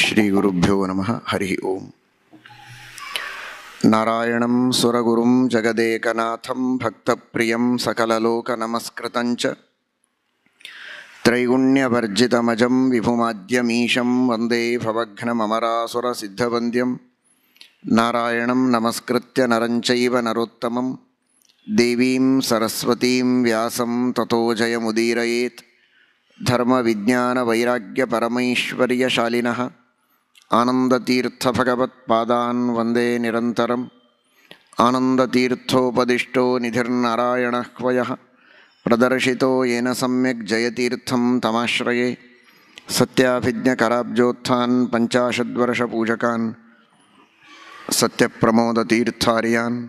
ಶ್ರೀಗುರುಭ್ಯೋ ನಮಃ. ಹರಿ ಓಂ. ನಾರಾಯಣಂ ಸುರಗುರುಂ ಜಗದೇಕನಾಥಂ ಭಕ್ತಪ್ರಿಯಂ ಸಕಲಲೋಕನಮಸ್ಕೃತಂಚ ತ್ರೈಗುಣ್ಯವರ್ಜಿತಮಜಂ ವಿಭುಮಾದ್ಯಮೀಶಂ ವಂದೇ ಭವಘ್ನಮರಾಸುರಸಿದ್ಧವಂದ್ಯಂ. ನಾರಾಯಣಂ ನಮಸ್ಕೃತ್ಯ ನರಂಚೈವ ನರೋತ್ತಮಂ ದೇವೀಂ ಸರಸ್ವತೀಂ ವ್ಯಾಸಂ ತತೋ ಜಯಮುದೀರಯೇತ್. ಧರ್ಮವಿಜ್ಞಾನವೈರಾಗ್ಯಪರಮೈಶ್ವರ್ಯಶಾಲಿನಃ ಆನಂದತೀರ್ಥಭಗವತ್ಪಾದಾನ್ ವಂದೇ ನಿರಂತರಂ. ಆನಂದತೀರ್ಥೋಪದಿಷ್ಟೋ ನಿಧಿರ್ನಾರಾಯಣಃ ಕ್ವಯಃ ಪ್ರದರ್ಶಿತೋ ಯೇನ ಸಮ್ಯಕ್ ಜಯತೀರ್ಥಂ ತಮಾಶ್ರಯೇ. ಸತ್ಯಾಭಿಜ್ಞಕರಾಬ್ಜೋತ್ಥಾನ್ ಪಂಚಾಶದ್ವರ್ಷಪೂಜಕಾನ್ ಸತ್ಯಪ್ರಮೋದತೀರ್ಥಾರ್ಯಾನ್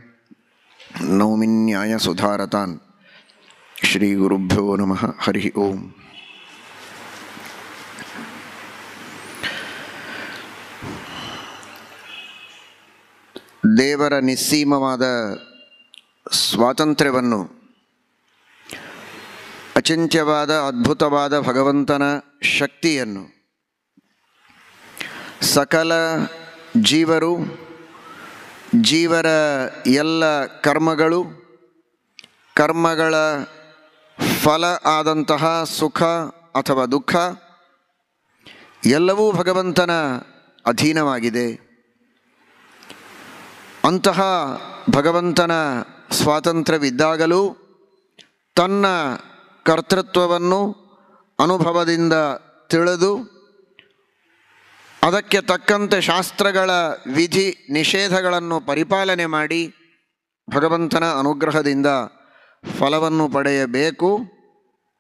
ನೌಮಿನ್ಯಾಯಸುಧಾರತಾನ್. ಶ್ರೀಗುರುಭ್ಯೋ ನಮಃ. ಹರಿ ಓಂ. ದೇವರ ನಿಸ್ಸೀಮವಾದ ಸ್ವಾತಂತ್ರ್ಯವನ್ನು, ಅಚಿಂತ್ಯವಾದ ಅದ್ಭುತವಾದ ಭಗವಂತನ ಶಕ್ತಿಯನ್ನು ಸಕಲ ಜೀವರು, ಜೀವರ ಎಲ್ಲ ಕರ್ಮಗಳು, ಕರ್ಮಗಳ ಫಲ ಆದಂತಹ ಸುಖ ಅಥವಾ ದುಃಖ ಎಲ್ಲವೂ ಭಗವಂತನ ಅಧೀನವಾಗಿದೆ. ಅಂತಹ ಭಗವಂತನ ಸ್ವಾತಂತ್ರ್ಯವಿದ್ದಾಗಲೂ ತನ್ನ ಕರ್ತೃತ್ವವನ್ನು ಅನುಭವದಿಂದ ತಿಳಿದು ಅದಕ್ಕೆ ತಕ್ಕಂತೆ ಶಾಸ್ತ್ರಗಳ ವಿಧಿ ನಿಷೇಧಗಳನ್ನು ಪರಿಪಾಲನೆ ಮಾಡಿ ಭಗವಂತನ ಅನುಗ್ರಹದಿಂದ ಫಲವನ್ನು ಪಡೆಯಬೇಕು.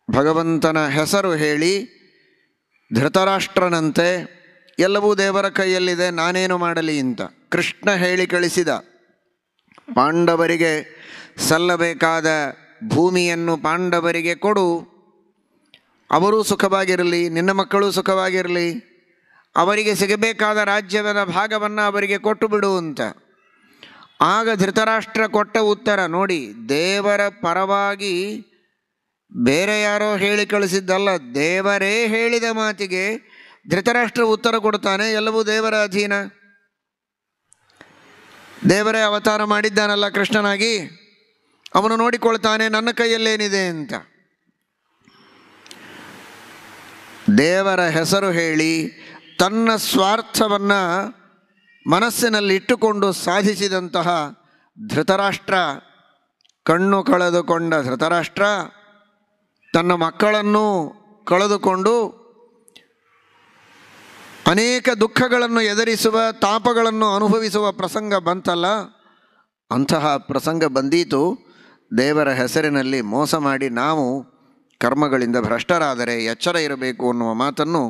ಭಗವಂತನ ಹೆಸರು ಹೇಳಿ ಧೃತರಾಷ್ಟ್ರನಂತೆ ಎಲ್ಲವೂ ದೇವರ ಕೈಯಲ್ಲಿದೆ, ನಾನೇನು ಮಾಡಲಿ ಅಂತ ಕೃಷ್ಣ ಹೇಳಿ ಕಳಿಸಿದ. ಪಾಂಡವರಿಗೆ ಸಲ್ಲಬೇಕಾದ ಭೂಮಿಯನ್ನು ಪಾಂಡವರಿಗೆ ಕೊಡು, ಅವರೂ ಸುಖವಾಗಿರಲಿ, ನಿನ್ನ ಮಕ್ಕಳು ಸುಖವಾಗಿರಲಿ, ಅವರಿಗೆ ಸಿಗಬೇಕಾದ ರಾಜ್ಯದ ಭಾಗವನ್ನು ಅವರಿಗೆ ಕೊಟ್ಟು ಬಿಡು ಅಂತ. ಆಗ ಧೃತರಾಷ್ಟ್ರ ಕೊಟ್ಟ ಉತ್ತರ ನೋಡಿ, ದೇವರ ಪರವಾಗಿ ಬೇರೆ ಯಾರೋ ಹೇಳಿ ಕಳಿಸಿದ್ದಲ್ಲ, ದೇವರೇ ಹೇಳಿದ ಮಾತಿಗೆ ಧೃತರಾಷ್ಟ್ರ ಉತ್ತರ ಕೊಡ್ತಾನೆ. ಎಲ್ಲವೂ ದೇವರ ಅಧೀನ, ದೇವರೇ ಅವತಾರ ಮಾಡಿದ್ದಾನಲ್ಲ ಕೃಷ್ಣನಾಗಿ, ಅವನು ನೋಡಿಕೊಳ್ತಾನೆ ನನ್ನ ಕೈಯಲ್ಲೇನಿದೆ ಅಂತ. ದೇವರ ಹೆಸರು ಹೇಳಿ ತನ್ನ ಸ್ವಾರ್ಥವನ್ನು ಮನಸ್ಸಿನಲ್ಲಿಟ್ಟುಕೊಂಡು ಸಾಧಿಸಿದಂತಹ ಧೃತರಾಷ್ಟ್ರ, ಕಣ್ಣು ಕಳೆದುಕೊಂಡ ಧೃತರಾಷ್ಟ್ರ ತನ್ನ ಮಕ್ಕಳನ್ನು ಕಳೆದುಕೊಂಡು ಅನೇಕ ದುಃಖಗಳನ್ನು ಎದುರಿಸುವ, ತಾಪಗಳನ್ನು ಅನುಭವಿಸುವ ಪ್ರಸಂಗ ಬಂತಲ್ಲ, ಅಂತಹ ಪ್ರಸಂಗ ಬಂದೀತು. ದೇವರ ಹೆಸರಿನಲ್ಲಿ ಮೋಸ ಮಾಡಿ ನಾವು ಕರ್ಮಗಳಿಂದ ಭ್ರಷ್ಟರಾದರೆ ಎಚ್ಚರ ಇರಬೇಕು ಅನ್ನುವ ಮಾತನ್ನು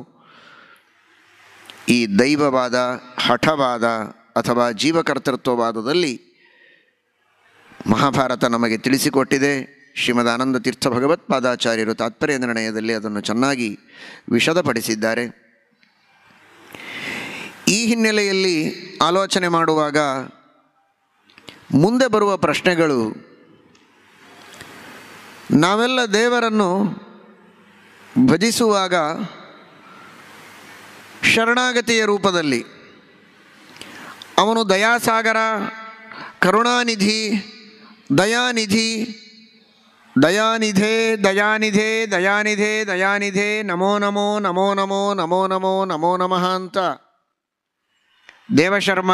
ಈ ದೈವವಾದ, ಹಠವಾದ ಅಥವಾ ಜೀವಕರ್ತೃತ್ವವಾದದಲ್ಲಿ ಮಹಾಭಾರತ ನಮಗೆ ತಿಳಿಸಿಕೊಟ್ಟಿದೆ. ಶ್ರೀಮದ್ ಆನಂದ ತೀರ್ಥ ಭಗವತ್ಪಾದಾಚಾರ್ಯರು ತಾತ್ಪರ್ಯ ನಿರ್ಣಯದಲ್ಲಿ ಅದನ್ನು ಚೆನ್ನಾಗಿ ವಿಶದಪಡಿಸಿದ್ದಾರೆ. ಈ ಹಿನ್ನೆಲೆಯಲ್ಲಿ ಆಲೋಚನೆ ಮಾಡುವಾಗ ಮುಂದೆ ಬರುವ ಪ್ರಶ್ನೆಗಳು, ನಾವೆಲ್ಲ ದೇವರನ್ನು ಭಜಿಸುವಾಗ ಶರಣಾಗತಿಯ ರೂಪದಲ್ಲಿ ಅವನು ದಯಾಸಾಗರ, ಕರುಣಾನಿಧಿ, ದಯಾನಿಧಿ, ದಯಾನಿಧೆ ದಯಾನಿಧೆ ದಯಾನಿಧೆ ದಯಾನಿಧೆ ನಮೋ ನಮೋ ನಮೋ ನಮೋ ನಮೋ ನಮೋ ನಮೋ ನಮಃ ಅಂತ ದೇವಶರ್ಮ,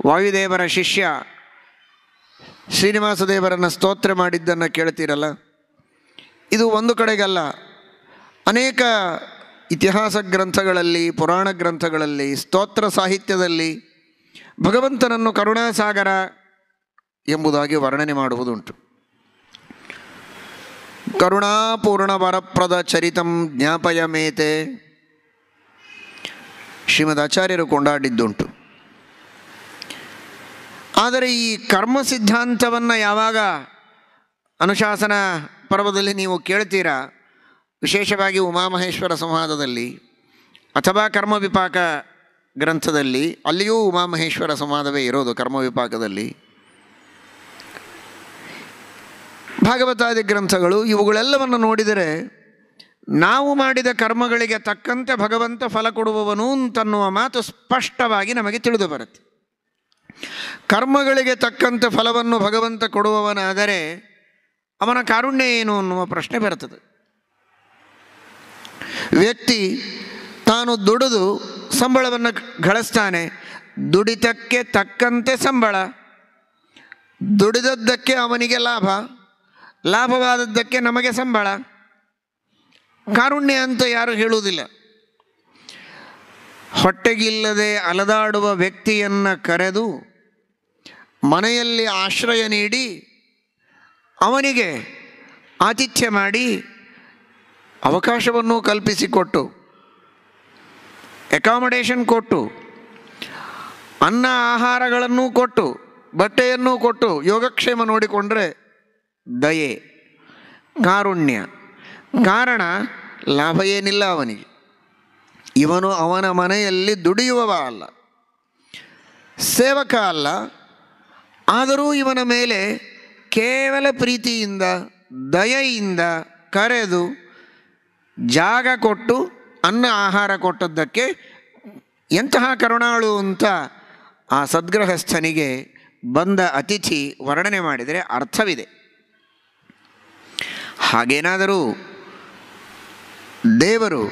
ವಾಯುದೇವರ ಶಿಷ್ಯ ಶ್ರೀನಿವಾಸ ದೇವರನ್ನು ಸ್ತೋತ್ರ ಮಾಡಿದ್ದನ್ನು ಕೇಳ್ತೀರಲ್ಲ. ಇದು ಒಂದು ಕಡೆಗಲ್ಲ, ಅನೇಕ ಇತಿಹಾಸ ಗ್ರಂಥಗಳಲ್ಲಿ, ಪುರಾಣ ಗ್ರಂಥಗಳಲ್ಲಿ, ಸ್ತೋತ್ರ ಸಾಹಿತ್ಯದಲ್ಲಿ ಭಗವಂತನನ್ನು ಕರುಣಾಸಾಗರ ಎಂಬುದಾಗಿ ವರ್ಣನೆ ಮಾಡುವುದುಂಟು. ಕರುಣಾಪೂರ್ಣ ವರಪ್ರದ ಚರಿತಂ ಜ್ಞಾಪಯ ಮೇತೆ ಶ್ರೀಮದ್ ಆಚಾರ್ಯರು ಕೊಂಡಾಡಿದ್ದುಂಟು. ಆದರೆ ಈ ಕರ್ಮ ಸಿದ್ಧಾಂತವನ್ನು ಯಾವಾಗ ಅನುಶಾಸನ ಪರ್ವದಲ್ಲಿ ನೀವು ಕೇಳ್ತೀರಾ, ವಿಶೇಷವಾಗಿ ಉಮಾಮಹೇಶ್ವರ ಸಂವಾದದಲ್ಲಿ ಅಥವಾ ಕರ್ಮವಿಪಾಕ ಗ್ರಂಥದಲ್ಲಿ, ಅಲ್ಲಿಯೂ ಉಮಾಮಹೇಶ್ವರ ಸಂವಾದವೇ ಇರೋದು ಕರ್ಮವಿಪಾಕದಲ್ಲಿ, ಭಾಗವತಾದಿ ಗ್ರಂಥಗಳು, ಇವುಗಳೆಲ್ಲವನ್ನು ನೋಡಿದರೆ ನಾವು ಮಾಡಿದ ಕರ್ಮಗಳಿಗೆ ತಕ್ಕಂತೆ ಭಗವಂತ ಫಲ ಕೊಡುವವನು ಅಂತನ್ನುವ ಮಾತು ಸ್ಪಷ್ಟವಾಗಿ ನಮಗೆ ತಿಳಿದು ಬರುತ್ತೆ. ಕರ್ಮಗಳಿಗೆ ತಕ್ಕಂತೆ ಫಲವನ್ನು ಭಗವಂತ ಕೊಡುವವನಾದರೆ ಅವನ ಕಾರುಣ್ಯ ಏನು ಅನ್ನುವ ಪ್ರಶ್ನೆ ಬರ್ತದೆ. ವ್ಯಕ್ತಿ ತಾನು ದುಡಿದು ಸಂಬಳವನ್ನು ಗಳಿಸ್ತಾನೆ, ದುಡಿತಕ್ಕೆ ತಕ್ಕಂತೆ ಸಂಬಳ, ದುಡಿದದ್ದಕ್ಕೆ ಅವನಿಗೆ ಲಾಭ, ಲಾಭವಾದದ್ದಕ್ಕೆ ನಮಗೆ ಸಂಬಳ. ಕಾರುಣ್ಯ ಅಂತ ಯಾರು ಹೇಳುವುದಿಲ್ಲ. ಹೊಟ್ಟೆಗಿಲ್ಲದೆ ಅಲದಾಡುವ ವ್ಯಕ್ತಿಯನ್ನು ಕರೆದು ಮನೆಯಲ್ಲಿ ಆಶ್ರಯ ನೀಡಿ ಅವನಿಗೆ ಆತಿಥ್ಯ ಮಾಡಿ ಅವಕಾಶವನ್ನು ಕಲ್ಪಿಸಿಕೊಟ್ಟು ಅಕಾಮಡೇಷನ್ ಕೊಟ್ಟು ಅನ್ನ ಆಹಾರಗಳನ್ನು ಕೊಟ್ಟು ಬಟ್ಟೆಯನ್ನು ಕೊಟ್ಟು ಯೋಗಕ್ಷೇಮ ನೋಡಿಕೊಂಡ್ರೆ ದಯೆ, ಕಾರುಣ್ಯ. ಕಾರಣ ಲಾಭ ಏನಿಲ್ಲ ಅವನಿಗೆ, ಇವನು ಅವನ ಮನೆಯಲ್ಲಿ ದುಡಿಯುವವ ಅಲ್ಲ, ಸೇವಕ ಅಲ್ಲ. ಆದರೂ ಇವನ ಮೇಲೆ ಕೇವಲ ಪ್ರೀತಿಯಿಂದ ದಯೆಯಿಂದ ಕರೆದು ಜಾಗ ಕೊಟ್ಟು ಅನ್ನ ಆಹಾರ ಕೊಟ್ಟದ್ದಕ್ಕೆ ಎಂತಹ ಕರುಣಾಳು ಅಂತ ಆ ಸದ್ಗೃಹಸ್ಥನಿಗೆ ಬಂದ ಅತಿಥಿ ವರ್ಣನೆ ಮಾಡಿದರೆ ಅರ್ಥವಿದೆ. ಹಾಗೇನಾದರೂ ದೇವರು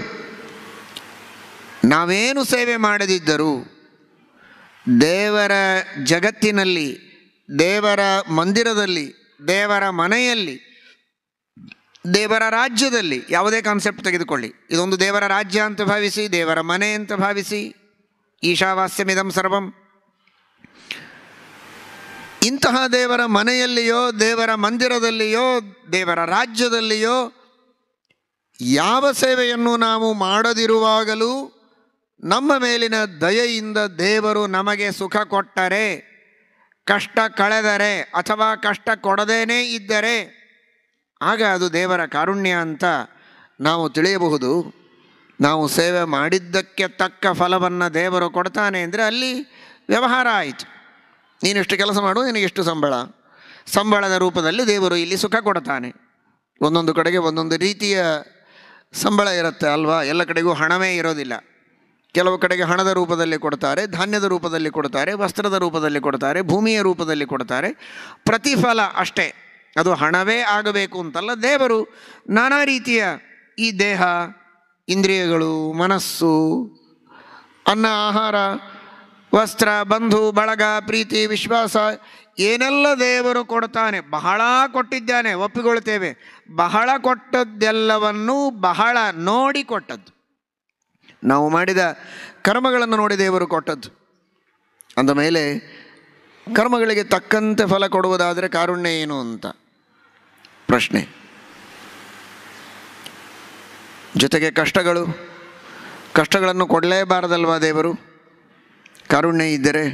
ನಾವೇನು ಸೇವೆ ಮಾಡದಿದ್ದರೂ ದೇವರ ಜಗತ್ತಿನಲ್ಲಿ, ದೇವರ ಮಂದಿರದಲ್ಲಿ, ದೇವರ ಮನೆಯಲ್ಲಿ, ದೇವರ ರಾಜ್ಯದಲ್ಲಿ, ಯಾವುದೇ ಕಾನ್ಸೆಪ್ಟ್ ತೆಗೆದುಕೊಳ್ಳಿ, ಇದೊಂದು ದೇವರ ರಾಜ್ಯ ಅಂತ ಭಾವಿಸಿ, ದೇವರ ಮನೆ ಅಂತ ಭಾವಿಸಿ, ಈಶಾವಾಸ್ಯಮಿದಂ ಸರ್ವಂ, ಇಂತಹ ದೇವರ ಮನೆಯಲ್ಲಿಯೋ ದೇವರ ಮಂದಿರದಲ್ಲಿಯೋ ದೇವರ ರಾಜ್ಯದಲ್ಲಿಯೋ ಯಾವ ಸೇವೆಯನ್ನು ನಾವು ಮಾಡದಿರುವಾಗಲೂ ನಮ್ಮ ಮೇಲಿನ ದಯೆಯಿಂದ ದೇವರು ನಮಗೆ ಸುಖ ಕೊಟ್ಟರೆ, ಕಷ್ಟ ಕಳೆದರೆ ಅಥವಾ ಕಷ್ಟ ಕೊಡದೇನೇ ಇದ್ದರೆ ಆಗ ಅದು ದೇವರ ಕಾರುಣ್ಯ ಅಂತ ನಾವು ತಿಳಿಯಬಹುದು. ನಾವು ಸೇವೆ ಮಾಡಿದ್ದಕ್ಕೆ ತಕ್ಕ ಫಲವನ್ನು ದೇವರು ಕೊಡ್ತಾನೆ ಅಂದರೆ ಅಲ್ಲಿ ವ್ಯವಹಾರ ಆಯಿತು. ನೀನಿಷ್ಟು ಕೆಲಸ ಮಾಡು, ನಿನಗಿಷ್ಟು ಸಂಬಳ, ಸಂಬಳದ ರೂಪದಲ್ಲಿ ದೇವರು ಇಲ್ಲಿ ಸುಖ ಕೊಡ್ತಾನೆ. ಒಂದೊಂದು ಕಡೆಗೆ ಒಂದೊಂದು ರೀತಿಯ ಸಂಬಳ ಇರುತ್ತೆ ಅಲ್ವಾ, ಎಲ್ಲ ಕಡೆಗೂ ಹಣವೇ ಇರೋದಿಲ್ಲ. ಕೆಲವು ಕಡೆಗೆ ಹಣದ ರೂಪದಲ್ಲಿ ಕೊಡ್ತಾರೆ, ಧಾನ್ಯದ ರೂಪದಲ್ಲಿ ಕೊಡ್ತಾರೆ, ವಸ್ತ್ರದ ರೂಪದಲ್ಲಿ ಕೊಡ್ತಾರೆ, ಭೂಮಿಯ ರೂಪದಲ್ಲಿ ಕೊಡ್ತಾರೆ. ಪ್ರತಿಫಲ ಅಷ್ಟೇ, ಅದು ಹಣವೇ ಆಗಬೇಕು ಅಂತಲ್ಲ. ದೇವರು ನಾನಾ ರೀತಿಯ ಈ ದೇಹ, ಇಂದ್ರಿಯಗಳು, ಮನಸ್ಸು, ಅನ್ನ ಆಹಾರ, ವಸ್ತ್ರ, ಬಂಧು ಬಳಗ, ಪ್ರೀತಿ, ವಿಶ್ವಾಸ ಏನೆಲ್ಲ ದೇವರು ಕೊಡ್ತಾನೆ, ಬಹಳ ಕೊಟ್ಟಿದ್ದಾನೆ, ಒಪ್ಪಿಕೊಳ್ತೇವೆ. ಬಹಳ ಕೊಟ್ಟದ್ದೆಲ್ಲವನ್ನೂ ಬಹಳ ನೋಡಿ ಕೊಟ್ಟದ್ದು, ನಾವು ಮಾಡಿದ ಕರ್ಮಗಳನ್ನು ನೋಡಿ ದೇವರು ಕೊಟ್ಟದ್ದು. ಅಂದಮೇಲೆ ಕರ್ಮಗಳಿಗೆ ತಕ್ಕಂತೆ ಫಲ ಕೊಡುವುದಾದರೆ ಕಾರುಣ್ಯ ಏನು ಅಂತ ಪ್ರಶ್ನೆ. ಜೊತೆಗೆ ಕಷ್ಟಗಳನ್ನು ಕೊಡಲೇಬಾರದಲ್ವಾ ದೇವರು? ಕಾರುಣ್ಯ ಇದ್ದರೆ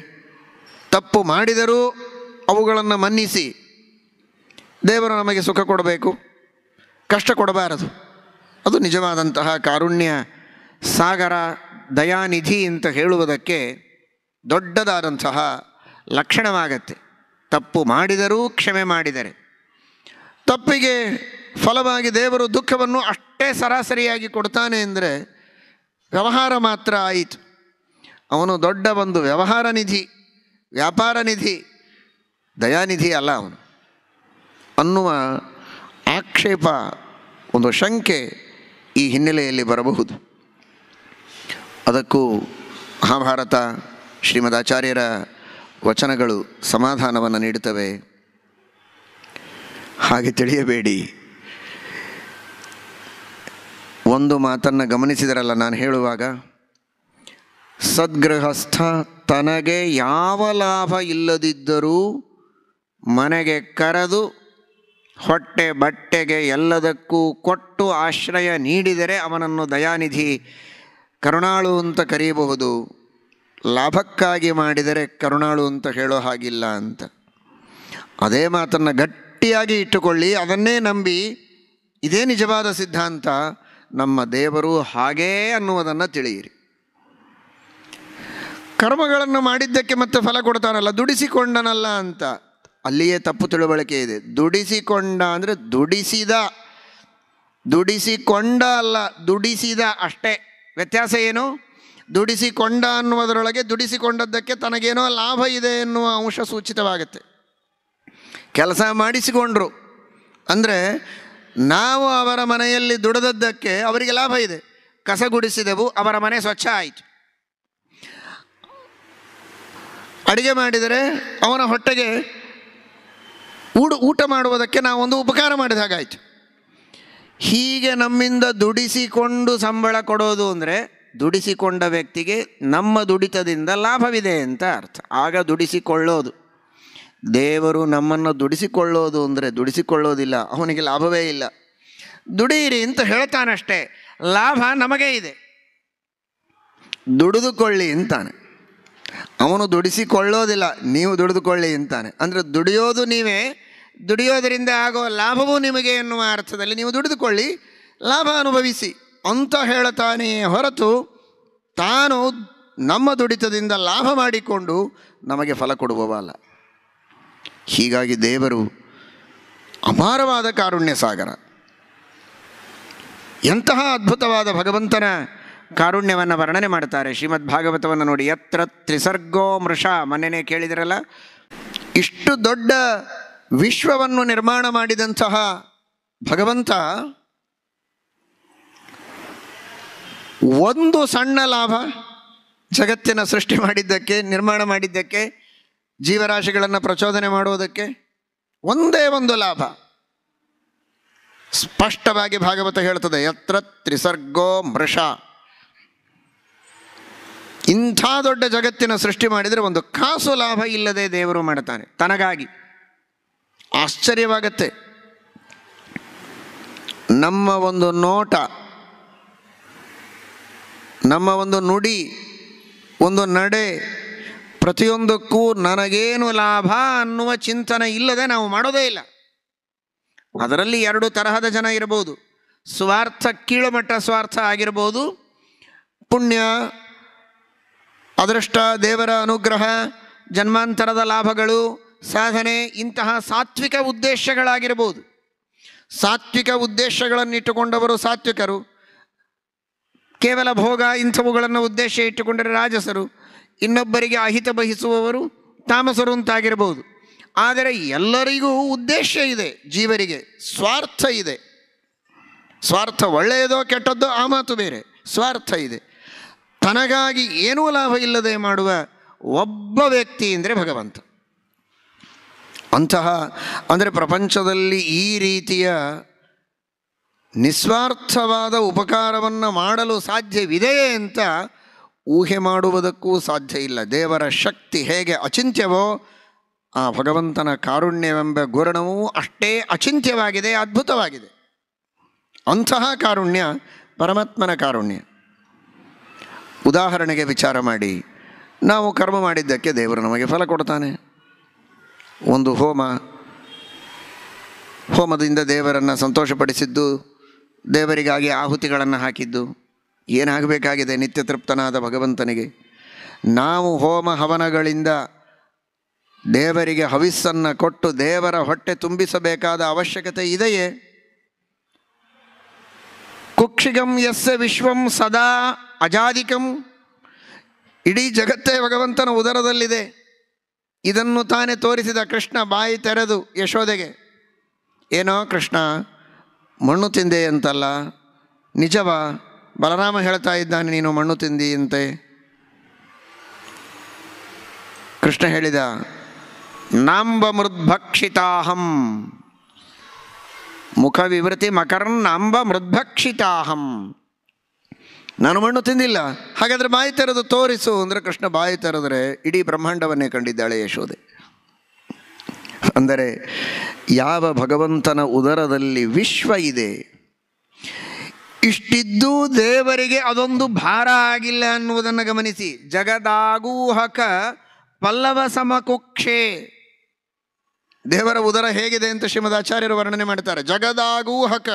ತಪ್ಪು ಮಾಡಿದರೂ ಅವುಗಳನ್ನು ಮನ್ನಿಸಿ ದೇವರು ನಮಗೆ ಸುಖ ಕೊಡಬೇಕು, ಕಷ್ಟ ಕೊಡಬಾರದು. ಅದು ನಿಜವಾದಂತಹ ಕಾರುಣ್ಯ ಸಾಗರ, ದಯಾನಿಧಿ ಅಂತ ಹೇಳುವುದಕ್ಕೆ ದೊಡ್ಡದಾದಂತಹ ಲಕ್ಷಣವಾಗತ್ತೆ. ತಪ್ಪು ಮಾಡಿದರೂ ಕ್ಷಮೆ ಮಾಡಿದರೆ, ತಪ್ಪಿಗೆ ಫಲವಾಗಿ ದೇವರು ದುಃಖವನ್ನು ಅಷ್ಟೇ ಸರಾಸರಿಯಾಗಿ ಕೊಡ್ತಾನೆ ಅಂದರೆ ವ್ಯವಹಾರ ಮಾತ್ರ ಆಯಿತು. ಅವನು ದೊಡ್ಡ ಒಂದು ವ್ಯವಹಾರ ನಿಧಿ, ವ್ಯಾಪಾರ ನಿಧಿ, ದಯಾನಿಧಿ ಅಲ್ಲ ಅವನು ಅನ್ನುವ ಆಕ್ಷೇಪ, ಒಂದು ಶಂಕೆ ಈ ಹಿನ್ನೆಲೆಯಲ್ಲಿ ಬರಬಹುದು. ಅದಕ್ಕೂ ಮಹಾಭಾರತ, ಶ್ರೀಮದ್ ಆಚಾರ್ಯರ ವಚನಗಳು ಸಮಾಧಾನವನ್ನು ನೀಡುತ್ತವೆ. ಹಾಗೆ ತಿಳಿಯಬೇಡಿ. ಒಂದು ಮಾತನ್ನು ಗಮನಿಸಿದರಲ್ಲ ನಾನು ಹೇಳುವಾಗ, ಸದ್ಗೃಹಸ್ಥ ತನಗೆ ಯಾವ ಲಾಭ ಇಲ್ಲದಿದ್ದರೂ ಮನೆಗೆ ಕರೆದು ಹೊಟ್ಟೆ ಬಟ್ಟೆಗೆ ಎಲ್ಲದಕ್ಕೂ ಕೊಟ್ಟು ಆಶ್ರಯ ನೀಡಿದರೆ ಅವನನ್ನು ದಯಾನಿಧಿ, ಕರುಣಾಳು ಅಂತ ಕರೆಯಬಹುದು. ಲಾಭಕ್ಕಾಗಿ ಮಾಡಿದರೆ ಕರುಣಾಳು ಅಂತ ಹೇಳೋ ಹಾಗಿಲ್ಲ ಅಂತ. ಅದೇ ಮಾತನ್ನು ಗಟ್ಟಿಯಾಗಿ ಇಟ್ಟುಕೊಳ್ಳಿ, ಅದನ್ನೇ ನಂಬಿ ಇದೇ ನಿಜವಾದ ಸಿದ್ಧಾಂತ, ನಮ್ಮ ದೇವರು ಹಾಗೇ ಅನ್ನುವುದನ್ನು ತಿಳಿಯಿರಿ. ಕರ್ಮಗಳನ್ನು ಮಾಡಿದ್ದಕ್ಕೆ ಮತ್ತೆ ಫಲ ಕೊಡ್ತಾನಲ್ಲ, ದುಡಿಸಿಕೊಂಡನಲ್ಲ ಅಂತ ಅಲ್ಲಿಯೇ ತಪ್ಪು ತಿಳುವಳಿಕೆ ಇದೆ. ದುಡಿಸಿಕೊಂಡ ಅಂದರೆ ದುಡಿಸಿದ, ದುಡಿಸಿಕೊಂಡ ಅಲ್ಲ, ದುಡಿಸಿದ ಅಷ್ಟೇ. ವ್ಯತ್ಯಾಸ ಏನು? ದುಡಿಸಿಕೊಂಡ ಅನ್ನುವುದರೊಳಗೆ ದುಡಿಸಿಕೊಂಡದ್ದಕ್ಕೆ ತನಗೇನೋ ಲಾಭ ಇದೆ ಎನ್ನುವ ಅಂಶ ಸೂಚಿತವಾಗುತ್ತೆ. ಕೆಲಸ ಮಾಡಿಸಿಕೊಂಡ್ರು ಅಂದರೆ ನಾವು ಅವರ ಮನೆಯಲ್ಲಿ ದುಡಿದದ್ದಕ್ಕೆ ಅವರಿಗೆ ಲಾಭ ಇದೆ. ಕಸ ಗುಡಿಸಿದೆವು, ಅವರ ಮನೆ ಸ್ವಚ್ಛ ಆಯಿತು. ಅಡಿಗೆ ಮಾಡಿದರೆ ಅವನ ಹೊಟ್ಟೆಗೆ ಊಟ ಮಾಡುವುದಕ್ಕೆ ನಾವೊಂದು ಉಪಕಾರ ಮಾಡಿದ ಹಾಗಾಯಿತು. ಹೀಗೆ ನಮ್ಮಿಂದ ದುಡಿಸಿಕೊಂಡು ಸಂಬಳ ಕೊಡೋದು ಅಂದರೆ ದುಡಿಸಿಕೊಂಡ ವ್ಯಕ್ತಿಗೆ ನಮ್ಮ ದುಡಿತದಿಂದ ಲಾಭವಿದೆ ಅಂತ ಅರ್ಥ. ಆಗ ದುಡಿಸಿಕೊಳ್ಳೋದು. ದೇವರು ನಮ್ಮನ್ನು ದುಡಿಸಿಕೊಳ್ಳೋದು ಅಂದರೆ ದುಡಿಸಿಕೊಳ್ಳೋದಿಲ್ಲ, ಅವನಿಗೆ ಲಾಭವೇ ಇಲ್ಲ. ದುಡಿಯಿರಿ ಅಂತ ಹೇಳ್ತಾನಷ್ಟೇ, ಲಾಭ ನಮಗೆ ಇದೆ, ದುಡಿದುಕೊಳ್ಳಿ ಅಂತಾನೆ. ಅವನು ದುಡಿಸಿಕೊಳ್ಳೋದಿಲ್ಲ, ನೀವು ದುಡಿದುಕೊಳ್ಳಿ ಅಂತಾನೆ. ಅಂದರೆ ದುಡಿಯೋದು ನೀವೇ, ದುಡಿಯೋದರಿಂದ ಆಗೋ ಲಾಭವೂ ನಿಮಗೆ ಎನ್ನುವ ಅರ್ಥದಲ್ಲಿ ನೀವು ದುಡಿದುಕೊಳ್ಳಿ, ಲಾಭ ಅನುಭವಿಸಿ ಅಂತ ಹೇಳ್ತಾನೆ ಹೊರತು ತಾನು ನಮ್ಮ ದುಡಿತದಿಂದ ಲಾಭ ಮಾಡಿಕೊಂಡು ನಮಗೆ ಫಲ ಕೊಡುವವಲ್ಲ. ಹೀಗಾಗಿ ದೇವರು ಅಪಾರವಾದ ಕಾರುಣ್ಯ ಸಾಗರ. ಎಂತಹ ಅದ್ಭುತವಾದ ಭಗವಂತನ ಕಾರುಣ್ಯವನ್ನು ವರ್ಣನೆ ಮಾಡ್ತಾರೆ ಶ್ರೀಮದ್ ಭಾಗವತವನ್ನು ನೋಡಿ. ಯತ್ರ ತ್ರಿಸರ್ಗೋ ಮೃಷ, ಮೊನ್ನೆನೇ ಕೇಳಿದಿರಲ್ಲ, ಇಷ್ಟು ದೊಡ್ಡ ವಿಶ್ವವನ್ನು ನಿರ್ಮಾಣ ಮಾಡಿದಂತಹ ಭಗವಂತ ಒಂದು ಸಣ್ಣ ಲಾಭ ಜಗತ್ತಿನ ಸೃಷ್ಟಿ ಮಾಡಿದ್ದಕ್ಕೆ, ನಿರ್ಮಾಣ ಮಾಡಿದ್ದಕ್ಕೆ, ಜೀವರಾಶಿಗಳನ್ನು ಪ್ರಚೋದನೆ ಮಾಡುವುದಕ್ಕೆ ಒಂದೇ ಒಂದು ಲಾಭ. ಸ್ಪಷ್ಟವಾಗಿ ಭಾಗವತ ಹೇಳ್ತದೆ, ಯತ್ರ ತ್ರಿಸರ್ಗೋ ಮೃಷ. ಇಂಥ ದೊಡ್ಡ ಜಗತ್ತಿನ ಸೃಷ್ಟಿ ಮಾಡಿದರೆ ಒಂದು ಕಾಸು ಲಾಭ ಇಲ್ಲದೆ ದೇವರು ಮಾಡ್ತಾನೆ ತನಗಾಗಿ. ಆಶ್ಚರ್ಯವಾಗತ್ತೆ. ನಮ್ಮ ಒಂದು ನೋಟ, ನಮ್ಮ ಒಂದು ನುಡಿ, ಒಂದು ನಡೆ, ಪ್ರತಿಯೊಂದಕ್ಕೂ ನನಗೇನು ಲಾಭ ಅನ್ನುವ ಚಿಂತನೆ ಇಲ್ಲದೆ ನಾವು ಮಾಡೋದೇ ಇಲ್ಲ. ಅದರಲ್ಲಿ ಎರಡು ತರಹದ ಜನ ಇರಬಹುದು. ಸ್ವಾರ್ಥ, ಕೀಳುಮಟ್ಟ ಸ್ವಾರ್ಥ ಆಗಿರ್ಬೋದು, ಪುಣ್ಯ, ಅದೃಷ್ಟ, ದೇವರ ಅನುಗ್ರಹ, ಜನ್ಮಾಂತರದ ಲಾಭಗಳು, ಸಾಧನೆ, ಇಂತಹ ಸಾತ್ವಿಕ ಉದ್ದೇಶಗಳಾಗಿರ್ಬೋದು. ಸಾತ್ವಿಕ ಉದ್ದೇಶಗಳನ್ನಿಟ್ಟುಕೊಂಡವರು ಸಾತ್ವಿಕರು, ಕೇವಲ ಭೋಗ ಇಂಥವುಗಳನ್ನು ಉದ್ದೇಶ ಇಟ್ಟುಕೊಂಡರೆ ರಾಜಸರು, ಇನ್ನೊಬ್ಬರಿಗೆ ಅಹಿತ ಬಹಿಸುವವರು ತಾಮಸರು ಅಂತಾಗಿರ್ಬೋದು. ಆದರೆ ಎಲ್ಲರಿಗೂ ಉದ್ದೇಶ ಇದೆ. ಜೀವರಿಗೆ ಸ್ವಾರ್ಥ ಇದೆ. ಸ್ವಾರ್ಥ ಒಳ್ಳೆಯದೋ ಕೆಟ್ಟದ್ದೋ ಆ ಮಾತು ಬೇರೆ, ಸ್ವಾರ್ಥ ಇದೆ. ತನಗಾಗಿ ಏನೂ ಲಾಭ ಇಲ್ಲದೆ ಮಾಡುವ ಒಬ್ಬ ವ್ಯಕ್ತಿ ಅಂದರೆ ಭಗವಂತ. ಅಂತಹ ಅಂದರೆ ಪ್ರಪಂಚದಲ್ಲಿ ಈ ರೀತಿಯ ನಿಸ್ವಾರ್ಥವಾದ ಉಪಕಾರವನ್ನು ಮಾಡಲು ಸಾಧ್ಯವಿದೆಯೇ ಅಂತ ಊಹೆ ಮಾಡುವುದಕ್ಕೂ ಸಾಧ್ಯ ಇಲ್ಲ. ದೇವರ ಶಕ್ತಿ ಹೇಗೆ ಅಚಿಂತ್ಯವೋ ಆ ಭಗವಂತನ ಕಾರುಣ್ಯವೆಂಬ ಗುಣವೂ ಅಷ್ಟೇ ಅಚಿಂತ್ಯವಾಗಿದೆ, ಅದ್ಭುತವಾಗಿದೆ. ಅಂತಹ ಕಾರುಣ್ಯ ಪರಮಾತ್ಮನ ಕಾರುಣ್ಯ. ಉದಾಹರಣೆಗೆ ವಿಚಾರ ಮಾಡಿ, ನಾವು ಕರ್ಮ ಮಾಡಿದ್ದಕ್ಕೆ ದೇವರು ನಮಗೆ ಫಲ ಕೊಡ್ತಾನೆ. ಒಂದು ಹೋಮದಿಂದ ದೇವರನ್ನು ಸಂತೋಷಪಡಿಸಿದ್ದು, ದೇವರಿಗಾಗಿ ಆಹುತಿಗಳನ್ನು ಹಾಕಿದ್ದು, ಏನಾಗಬೇಕಾಗಿದೆ ನಿತ್ಯ ತೃಪ್ತನಾದ ಭಗವಂತನಿಗೆ? ನಾವು ಹೋಮ ಹವನಗಳಿಂದ ದೇವರಿಗೆ ಹವಿಸ್ಸನ್ನು ಕೊಟ್ಟು ದೇವರ ಹೊಟ್ಟೆ ತುಂಬಿಸಬೇಕಾದ ಅವಶ್ಯಕತೆ ಇದೆಯೇ? ಕುಕ್ಷಿಗಂ ಯಸ್ಯ ವಿಶ್ವಂ ಸದಾ ಅಜಾದಿಕಂ. ಇಡೀ ಜಗತ್ತೇ ಭಗವಂತನ ಉದರದಲ್ಲಿದೆ. ಇದನ್ನು ತಾನೇ ತೋರಿಸಿದ ಕೃಷ್ಣ ಬಾಯಿ ತೆರೆದು ಯಶೋದೆಗೆ. ಏನೋ ಕೃಷ್ಣ ಮಣ್ಣು ತಿಂದೆ ಅಂತಲ್ಲ, ನಿಜವಾ? ಬಲರಾಮ ಹೇಳ್ತಾ ಇದ್ದಾನೆ ನೀನು ಮಣ್ಣು ತಿಂದಿ ಅಂತೆ. ಕೃಷ್ಣ ಹೇಳಿದ, ನಾಂಬ ಮೃದ್ಭಕ್ಷಿತಾಹಂ, ಮುಖ ವಿವೃತಿ ಮಕರ್ನಾಂಬ ಮೃದ್ಭಕ್ಷಿತಾಹಂ. ನಾನು ಮಣ್ಣು ತಿಂದಿಲ್ಲ, ಹಾಗಾದರೆ ಬಾಯಿ ತೆರೆದು ತೋರಿಸು ಅಂದರೆ ಕೃಷ್ಣ ಬಾಯಿ ತೆರೆದರೆ ಇಡೀ ಬ್ರಹ್ಮಾಂಡವನ್ನೇ ಕಂಡಿದ್ದಾಳೆ ಯಶೋದೆ. ಅಂದರೆ ಯಾವ ಭಗವಂತನ ಉದರದಲ್ಲಿ ವಿಶ್ವ ಇದೆ, ಇಷ್ಟಿದ್ದೂ ದೇವರಿಗೆ ಅದೊಂದು ಭಾರ ಆಗಿಲ್ಲ ಅನ್ನುವುದನ್ನು ಗಮನಿಸಿ. ಜಗದಾಗೂಹಕ ಪಲ್ಲವ ಸಮಕುಕ್ಷೆ. ದೇವರ ಉದರ ಹೇಗಿದೆ ಅಂತ ಶ್ರೀಮದ್ ಆಚಾರ್ಯರು ವರ್ಣನೆ ಮಾಡ್ತಾರೆ. ಜಗದಾಗೂಹಕ,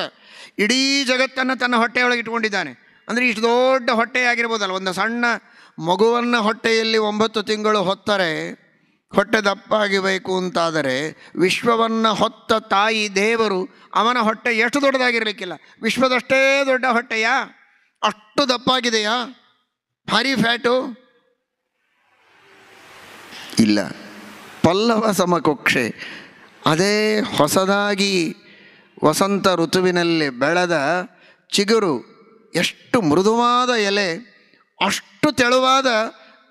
ಇಡೀ ಜಗತ್ತನ್ನು ತನ್ನ ಹೊಟ್ಟೆಯೊಳಗೆ ಇಟ್ಕೊಂಡಿದ್ದಾನೆ. ಅಂದರೆ ಇಷ್ಟು ದೊಡ್ಡ ಹೊಟ್ಟೆ ಆಗಿರ್ಬೋದಲ್ಲ. ಒಂದು ಸಣ್ಣ ಮಗುವನ್ನು ಹೊಟ್ಟೆಯಲ್ಲಿ 9 ತಿಂಗಳು ಹೊತ್ತರೆ ಹೊಟ್ಟೆ ದಪ್ಪಾಗಿಬೇಕು ಅಂತಾದರೆ ವಿಶ್ವವನ್ನು ಹೊತ್ತ ತಾಯಿ ದೇವರು ಅವನ ಹೊಟ್ಟೆ ಎಷ್ಟು ದೊಡ್ಡದಾಗಿರಲಿಕ್ಕಿಲ್ಲ. ವಿಶ್ವದಷ್ಟೇ ದೊಡ್ಡ ಹೊಟ್ಟೆಯಾ? ಅಷ್ಟು ದಪ್ಪಾಗಿದೆಯಾ? ಭಾರಿ ಫ್ಯಾಟು ಇಲ್ಲ. ಪಲ್ಲವ ಸಮಕುಕ್ಷೆ, ಅದೇ ಹೊಸದಾಗಿ ವಸಂತ ಋತುವಿನಲ್ಲಿ ಬೆಳೆದ ಚಿಗುರು, ಎಷ್ಟು ಮೃದುವಾದ ಎಲೆ, ಅಷ್ಟು ತೆಳುವಾದ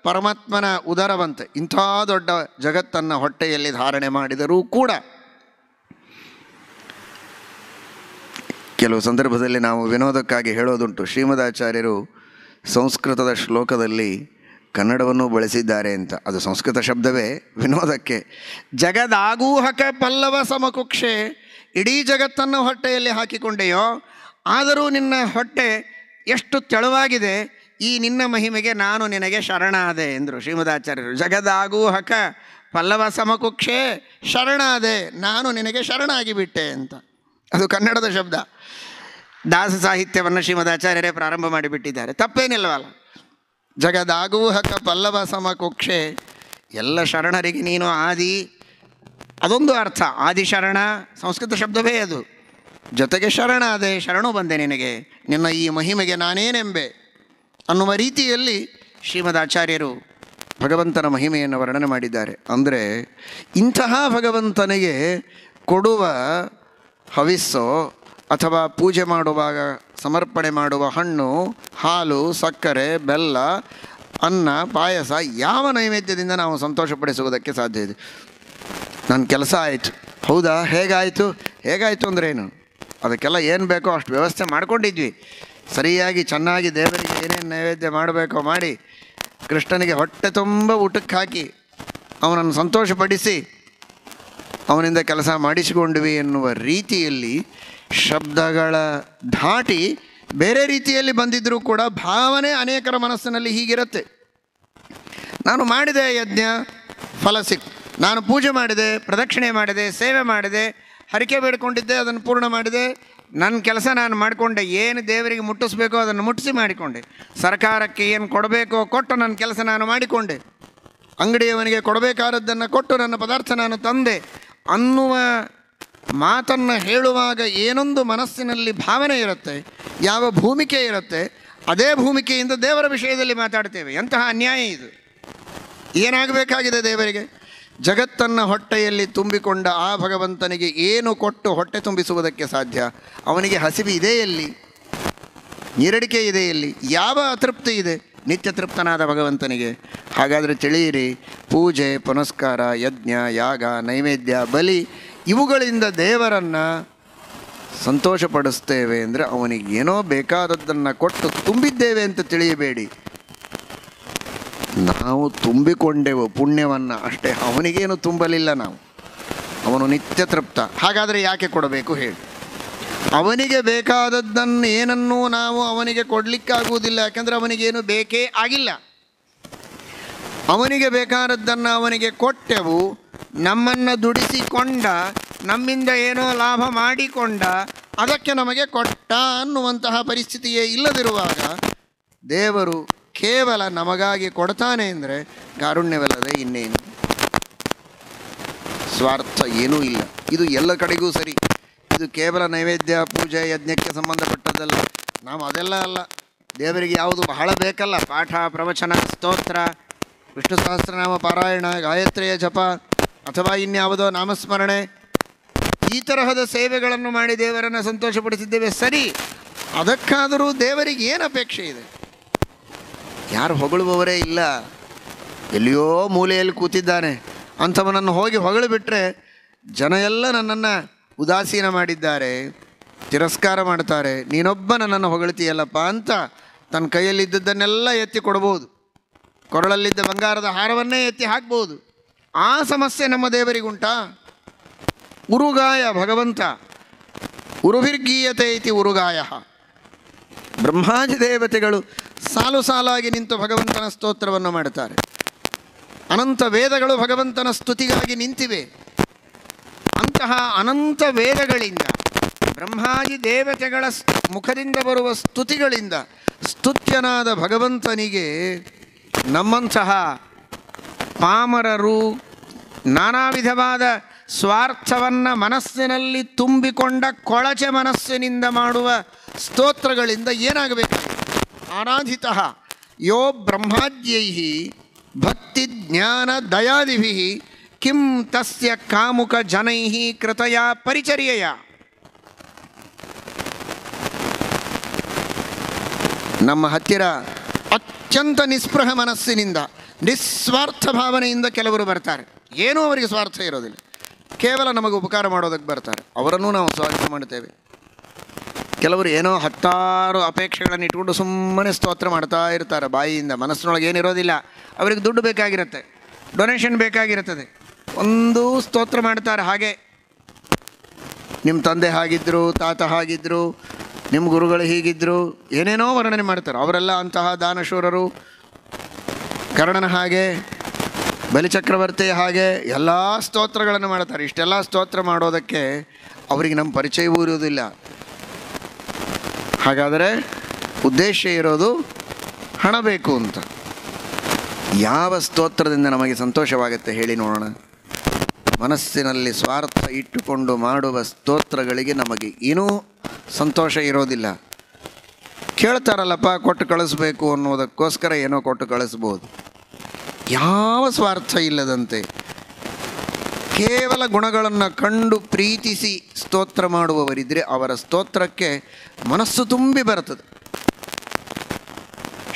ಪರಮಾತ್ಮನ ಉದರವಂತೆ. ಇಂಥ ದೊಡ್ಡ ಜಗತ್ತನ್ನು ಹೊಟ್ಟೆಯಲ್ಲಿ ಧಾರಣೆ ಮಾಡಿದರೂ ಕೂಡ ಕೆಲವು ಸಂದರ್ಭದಲ್ಲಿ ನಾವು ವಿನೋದಕ್ಕಾಗಿ ಹೇಳೋದುಂಟು, ಶ್ರೀಮದಾಚಾರ್ಯರು ಸಂಸ್ಕೃತದ ಶ್ಲೋಕದಲ್ಲಿ ಕನ್ನಡವನ್ನು ಬಳಸಿದ್ದಾರೆ ಅಂತ. ಅದು ಸಂಸ್ಕೃತ ಶಬ್ದವೇ ವಿನೋದಕ್ಕೆ. ಜಗದಾಗೂಹಕ ಪಲ್ಲವ ಸಮಕುಕ್ಷೆ, ಇಡೀ ಜಗತ್ತನ್ನು ಹೊಟ್ಟೆಯಲ್ಲಿ ಹಾಕಿಕೊಂಡೆಯೋ, ಆದರೂ ನಿನ್ನ ಹೊಟ್ಟೆ ಎಷ್ಟು ತೆಳುವಾಗಿದೆ, ಈ ನಿನ್ನ ಮಹಿಮೆಗೆ ನಾನು ನಿನಗೆ ಶರಣಾದೆ ಎಂದರು ಶ್ರೀಮದಾಚಾರ್ಯರು. ಜಗದಾಗೂಹಕ ಪಲ್ಲವ ಸಮಕುಕ್ಷೆ ಶರಣಾದೆ, ನಾನು ನಿನಗೆ ಶರಣಾಗಿಬಿಟ್ಟೆ ಅಂತ. ಅದು ಕನ್ನಡದ ಶಬ್ದ. ದಾಸ ಸಾಹಿತ್ಯವನ್ನು ಶ್ರೀಮದಾಚಾರ್ಯರೇ ಪ್ರಾರಂಭ ಮಾಡಿಬಿಟ್ಟಿದ್ದಾರೆ, ತಪ್ಪೇನಿಲ್ವಲ್ಲ. ಜಗದಾಗೂಹಕ ಪಲ್ಲವ ಸಮಕುಕ್ಷೆ, ಎಲ್ಲ ಶರಣರಿಗೆ ನೀನು ಆದಿ, ಅದೊಂದು ಅರ್ಥ. ಆದಿಶರಣ ಸಂಸ್ಕೃತ ಶಬ್ದವೇ ಅದು. ಜೊತೆಗೆ ಶರಣಾದೆ, ಶರಣು ಬಂದೆ ನಿನಗೆ, ನಿನ್ನ ಈ ಮಹಿಮೆಗೆ ನಾನೇನೆಂಬೆ ಅನ್ನುವ ರೀತಿಯಲ್ಲಿ ಶ್ರೀಮದಾಚಾರ್ಯರು ಭಗವಂತನ ಮಹಿಮೆಯನ್ನು ವರ್ಣನೆ ಮಾಡಿದ್ದಾರೆ. ಅಂದರೆ ಇಂತಹ ಭಗವಂತನಿಗೆ ಕೊಡುವ ಹವಿಸ್ಸೋ ಅಥವಾ ಪೂಜೆ ಮಾಡುವಾಗ ಸಮರ್ಪಣೆ ಮಾಡುವ ಹಣ್ಣು, ಹಾಲು, ಸಕ್ಕರೆ, ಬೆಲ್ಲ, ಅನ್ನ, ಪಾಯಸ, ಯಾವ ನೈವೇದ್ಯದಿಂದ ನಾವು ಸಂತೋಷಪಡಿಸುವುದಕ್ಕೆ ಸಾಧ್ಯ ಇದೆ? ನನ್ನ ಕೆಲಸ ಆಯಿತು, ಹೌದಾ? ಹೇಗಾಯಿತು ಅಂದ್ರೇನು? ಅದಕ್ಕೆಲ್ಲ ಏನು ಬೇಕೋ ಅಷ್ಟು ವ್ಯವಸ್ಥೆ ಮಾಡ್ಕೊಂಡಿದ್ವಿ, ಸರಿಯಾಗಿ ಚೆನ್ನಾಗಿ ದೇವರಿಗೆ ಏನೇನು ನೈವೇದ್ಯ ಮಾಡಬೇಕೋ ಮಾಡಿ ಕೃಷ್ಣನಿಗೆ ಹೊಟ್ಟೆ ತುಂಬ ಊಟಕ್ಕೆ ಹಾಕಿ ಅವನನ್ನು ಸಂತೋಷಪಡಿಸಿ ಅವನಿಂದ ಕೆಲಸ ಮಾಡಿಸಿಕೊಂಡ್ವಿ ಎನ್ನುವ ರೀತಿಯಲ್ಲಿ ಶಬ್ದಗಳ ಧಾಟಿ ಬೇರೆ ರೀತಿಯಲ್ಲಿ ಬಂದಿದ್ದರೂ ಕೂಡ ಭಾವನೆ ಅನೇಕರ ಮನಸ್ಸಿನಲ್ಲಿ ಹೀಗಿರುತ್ತೆ. ನಾನು ಮಾಡಿದೆ ಯಜ್ಞ, ಫಲ ಸಿಕ್ತು. ನಾನು ಪೂಜೆ ಮಾಡಿದೆ, ಪ್ರದಕ್ಷಿಣೆ ಮಾಡಿದೆ, ಸೇವೆ ಮಾಡಿದೆ, ಹರಕೆ ಬೇಡ್ಕೊಂಡಿದ್ದೆ, ಅದನ್ನು ಪೂರ್ಣ ಮಾಡಿದೆ. ನನ್ನ ಕೆಲಸ ನಾನು ಮಾಡಿಕೊಂಡೆ, ಏನು ದೇವರಿಗೆ ಮುಟ್ಟಿಸ್ಬೇಕೋ ಅದನ್ನು ಮುಟ್ಟಿಸಿ ಮಾಡಿಕೊಂಡೆ, ಸರ್ಕಾರಕ್ಕೆ ಏನು ಕೊಡಬೇಕೋ ಕೊಟ್ಟು ನನ್ನ ಕೆಲಸ ನಾನು ಮಾಡಿಕೊಂಡೆ, ಅಂಗಡಿಯವನಿಗೆ ಕೊಡಬೇಕಾದದ್ದನ್ನು ಕೊಟ್ಟು ನನ್ನ ಪದಾರ್ಥ ನಾನು ತಂದೆ ಅನ್ನುವ ಮಾತನ್ನು ಹೇಳುವಾಗ ಏನೊಂದು ಮನಸ್ಸಿನಲ್ಲಿ ಭಾವನೆ ಇರುತ್ತೆ, ಯಾವ ಭೂಮಿಕೆ ಇರುತ್ತೆ, ಅದೇ ಭೂಮಿಕೆಯಿಂದ ದೇವರ ವಿಷಯದಲ್ಲಿ ಮಾತಾಡ್ತೇವೆ. ಎಂತಹ ಅನ್ಯಾಯ ಇದು! ಏನಾಗಬೇಕಾಗಿದೆ ದೇವರಿಗೆ? ಜಗತ್ತನ್ನು ಹೊಟ್ಟೆಯಲ್ಲಿ ತುಂಬಿಕೊಂಡ ಆ ಭಗವಂತನಿಗೆ ಏನು ಕೊಟ್ಟು ಹೊಟ್ಟೆ ತುಂಬಿಸುವುದಕ್ಕೆ ಸಾಧ್ಯ? ಅವನಿಗೆ ಹಸಿವು ಇದೆ ಎಲ್ಲಿ? ನೀರಡಿಕೆ ಇದೆ ಎಲ್ಲಿ? ಯಾವ ಅತೃಪ್ತಿ ಇದೆ ನಿತ್ಯ ತೃಪ್ತನಾದ ಭಗವಂತನಿಗೆ? ಹಾಗಾದರೆ ತಿಳಿಯಿರಿ, ಪೂಜೆ, ಪುನಸ್ಕಾರ, ಯಜ್ಞ, ಯಾಗ, ನೈವೇದ್ಯ, ಬಲಿ ಇವುಗಳಿಂದ ದೇವರನ್ನು ಸಂತೋಷಪಡಿಸ್ತೇವೆ ಅಂದರೆ ಅವನಿಗೆ ಏನೋ ಬೇಕಾದದ್ದನ್ನು ಕೊಟ್ಟು ತುಂಬಿದ್ದೇವೆ ಅಂತ ತಿಳಿಯಬೇಡಿ. ನಾವು ತುಂಬಿಕೊಂಡೆವು ಪುಣ್ಯವನ್ನು ಅಷ್ಟೇ, ಅವನಿಗೇನು ತುಂಬಲಿಲ್ಲ ನಾವು. ಅವನು ನಿತ್ಯ ತೃಪ್ತ. ಹಾಗಾದರೆ ಯಾಕೆ ಕೊಡಬೇಕು ಹೇಳಿ? ಅವನಿಗೆ ಬೇಕಾದದ್ದನ್ನು ಏನನ್ನೂ ನಾವು ಅವನಿಗೆ ಕೊಡಲಿಕ್ಕಾಗುವುದಿಲ್ಲ, ಯಾಕೆಂದರೆ ಅವನಿಗೇನು ಬೇಕೇ ಆಗಿಲ್ಲ. ಅವನಿಗೆ ಬೇಕಾದದ್ದನ್ನು ಅವನಿಗೆ ಕೊಟ್ಟೆವು, ನಮ್ಮನ್ನು ದುಡಿಸಿಕೊಂಡ, ನಮ್ಮಿಂದ ಏನೋ ಲಾಭ ಮಾಡಿಕೊಂಡ, ಅದಕ್ಕೆ ನಮಗೆ ಕೊಟ್ಟ ಅನ್ನುವಂತಹ ಪರಿಸ್ಥಿತಿಯೇ ಇಲ್ಲದಿರುವಾಗ ದೇವರು ಕೇವಲ ನಮಗಾಗಿ ಕೊಡ್ತಾನೆ ಅಂದರೆ ಕಾರುಣ್ಯವಲ್ಲದೆ ಇನ್ನೇನು? ಸ್ವಾರ್ಥ ಏನೂ ಇಲ್ಲ. ಇದು ಎಲ್ಲ ಕಡೆಗೂ ಸರಿ. ಇದು ಕೇವಲ ನೈವೇದ್ಯ, ಪೂಜೆ, ಯಜ್ಞಕ್ಕೆ ಸಂಬಂಧಪಟ್ಟದ್ದಲ್ಲ. ನಾವು ಅದೆಲ್ಲ ಅಲ್ಲ. ದೇವರಿಗೆ ಯಾವುದು ಬಹಳ ಬೇಕಲ್ಲ, ಪಾಠ, ಪ್ರವಚನ, ಸ್ತೋತ್ರ, ವಿಷ್ಣು ಸಹಸ್ರನಾಮ ಪಾರಾಯಣ, ಗಾಯತ್ರಿಯ ಜಪ ಅಥವಾ ಇನ್ಯಾವುದೋ ನಾಮಸ್ಮರಣೆ, ಈ ತರಹದ ಸೇವೆಗಳನ್ನು ಮಾಡಿ ದೇವರನ್ನು ಸಂತೋಷಪಡಿಸಿದ್ದೇವೆ ಸರಿ. ಅದಕ್ಕಾದರೂ ದೇವರಿಗೆ ಏನು ಅಪೇಕ್ಷೆ ಇದೆ? ಯಾರು ಹೊಗಳುವವರೇ ಇಲ್ಲ. ಎಲ್ಲಿಯೋ ಮೂಲೆಯಲ್ಲಿ ಕೂತಿದ್ದಾನೆ ಅಂಥವನನ್ನು ಹೋಗಿ ಹೊಗಳಿಬಿಟ್ರೆ ಜನ ಎಲ್ಲ ನನ್ನನ್ನು ಉದಾಸೀನ ಮಾಡಿದ್ದಾರೆ, ತಿರಸ್ಕಾರ ಮಾಡ್ತಾರೆ, ನೀನೊಬ್ಬ ನನ್ನನ್ನು ಹೊಗಳ್ತೀಯಲ್ಲಪ್ಪ ಅಂತ ತನ್ನ ಕೈಯಲ್ಲಿದ್ದದ್ದನ್ನೆಲ್ಲ ಎತ್ತಿ ಕೊಡ್ಬೋದು, ಕೊರಳಲ್ಲಿದ್ದ ಬಂಗಾರದ ಹಾರವನ್ನೇ ಎತ್ತಿ ಹಾಕ್ಬೋದು. ಆ ಸಮಸ್ಯೆ ನಮ್ಮ ದೇವರಿಗುಂಟಾ? ಉರುಗಾಯ ಭಗವಂತ, ಉರುಭಿರ್ಗೀಯತೆ ಇತಿ ಉರುಗಾಯ. ಬ್ರಹ್ಮಾದಿ ದೇವತೆಗಳು ಸಾಲು ಸಾಲಾಗಿ ನಿಂತು ಭಗವಂತನ ಸ್ತೋತ್ರವನ್ನು ಮಾಡುತ್ತಾರೆ. ಅನಂತ ವೇದಗಳು ಭಗವಂತನ ಸ್ತುತಿಗಾಗಿ ನಿಂತಿವೆ. ಅಂತಹ ಅನಂತ ವೇದಗಳಿಂದ, ಬ್ರಹ್ಮಾದಿ ದೇವತೆಗಳ ಮುಖದಿಂದ ಬರುವ ಸ್ತುತಿಗಳಿಂದ ಸ್ತುತ್ಯನಾದ ಭಗವಂತನಿಗೆ ನಮ್ಮಂತಹ ಪಾಮರರು, ನಾನಾ ವಿಧವಾದ ಸ್ವಾರ್ಥವನ್ನು ಮನಸ್ಸಿನಲ್ಲಿ ತುಂಬಿಕೊಂಡ ಕೊಳಚೆ ಮನಸ್ಸಿನಿಂದ ಮಾಡುವ ಸ್ತೋತ್ರಗಳಿಂದ ಏನಾಗಬೇಕು? ಆರಾಧಿತ ಯೋ ಬ್ರಹ್ಮಾದ್ಯೈ ಭಕ್ತಿ ಜ್ಞಾನ ದಯಾದಿಭಿ ಕಿಂ ತಸ್ಯ ಕಾಮುಕ ಜನೈ ಕೃತಯ ಪರಿಚರ್ಯೆಯ. ನಮ್ಮ ಹತ್ತಿರ ಅತ್ಯಂತ ನಿಸ್ಪೃಹ ಮನಸ್ಸಿನಿಂದ ನಿಸ್ವಾರ್ಥ ಭಾವನೆಯಿಂದ ಕೆಲವರು ಬರ್ತಾರೆ. ಏನೂ ಅವರಿಗೆ ಸ್ವಾರ್ಥ ಇರೋದಿಲ್ಲ, ಕೇವಲ ನಮಗೆ ಉಪಕಾರ ಮಾಡೋದಕ್ಕೆ ಬರ್ತಾರೆ. ಅವರನ್ನು ನಾವು ಸ್ವಾಗತ ಮಾಡುತ್ತೇವೆ. ಕೆಲವರು ಏನೋ 10 ಅಪೇಕ್ಷೆಗಳನ್ನು ಇಟ್ಕೊಂಡು ಸುಮ್ಮನೆ ಸ್ತೋತ್ರ ಮಾಡ್ತಾ ಇರ್ತಾರೆ ಬಾಯಿಯಿಂದ. ಮನಸ್ಸಿನೊಳಗೆ ಏನಿರೋದಿಲ್ಲ. ಅವರಿಗೆ ದುಡ್ಡು ಬೇಕಾಗಿರುತ್ತೆ, ಡೊನೇಷನ್ ಬೇಕಾಗಿರುತ್ತದೆ, ಒಂದು ಸ್ತೋತ್ರ ಮಾಡ್ತಾರೆ. ಹಾಗೆ ನಿಮ್ಮ ತಂದೆ ಹಾಗಿದ್ದರು, ತಾತ ಹಾಗಿದ್ದರು, ನಿಮ್ಮ ಗುರುಗಳು ಹೀಗಿದ್ದರು, ಏನೇನೋ ವರ್ಣನೆ ಮಾಡ್ತಾರೆ. ಅವರೆಲ್ಲ ಅಂತಹ ದಾನಶೂರರು, ಕರ್ಣನ ಹಾಗೆ, ಬಲಿಚಕ್ರವರ್ತಿ ಹಾಗೆ ಎಲ್ಲ ಸ್ತೋತ್ರಗಳನ್ನು ಮಾಡ್ತಾರೆ. ಇಷ್ಟೆಲ್ಲ ಸ್ತೋತ್ರ ಮಾಡೋದಕ್ಕೆ ಅವರಿಗೆ ನಮ್ಮ ಪರಿಚಯವೂ ಇರುವುದಿಲ್ಲ. ಹಾಗಾದರೆ ಉದ್ದೇಶ ಇರೋದು ಹಣ ಬೇಕು ಅಂತ. ಯಾವ ಸ್ತೋತ್ರದಿಂದ ನಮಗೆ ಸಂತೋಷವಾಗುತ್ತೆ ಹೇಳಿ ನೋಡೋಣ? ಮನಸ್ಸಿನಲ್ಲಿ ಸ್ವಾರ್ಥ ಇಟ್ಟುಕೊಂಡು ಮಾಡುವ ಸ್ತೋತ್ರಗಳಿಗೆ ನಮಗೆ ಏನೂ ಸಂತೋಷ ಇರೋದಿಲ್ಲ. ಕೇಳ್ತಾರಲ್ಲಪ್ಪ ಕೊಟ್ಟು ಕಳಿಸ್ಬೇಕು ಅನ್ನೋದಕ್ಕೋಸ್ಕರ ಏನೋ ಕೊಟ್ಟು ಕಳಿಸ್ಬೋದು. ಯಾವ ಸ್ವಾರ್ಥ ಇಲ್ಲದಂತೆ ಕೇವಲ ಗುಣಗಳನ್ನು ಕಂಡು ಪ್ರೀತಿಸಿ ಸ್ತೋತ್ರ ಮಾಡುವವರಿದ್ದರೆ ಅವರ ಸ್ತೋತ್ರಕ್ಕೆ ಮನಸ್ಸು ತುಂಬಿ ಬರ್ತದೆ.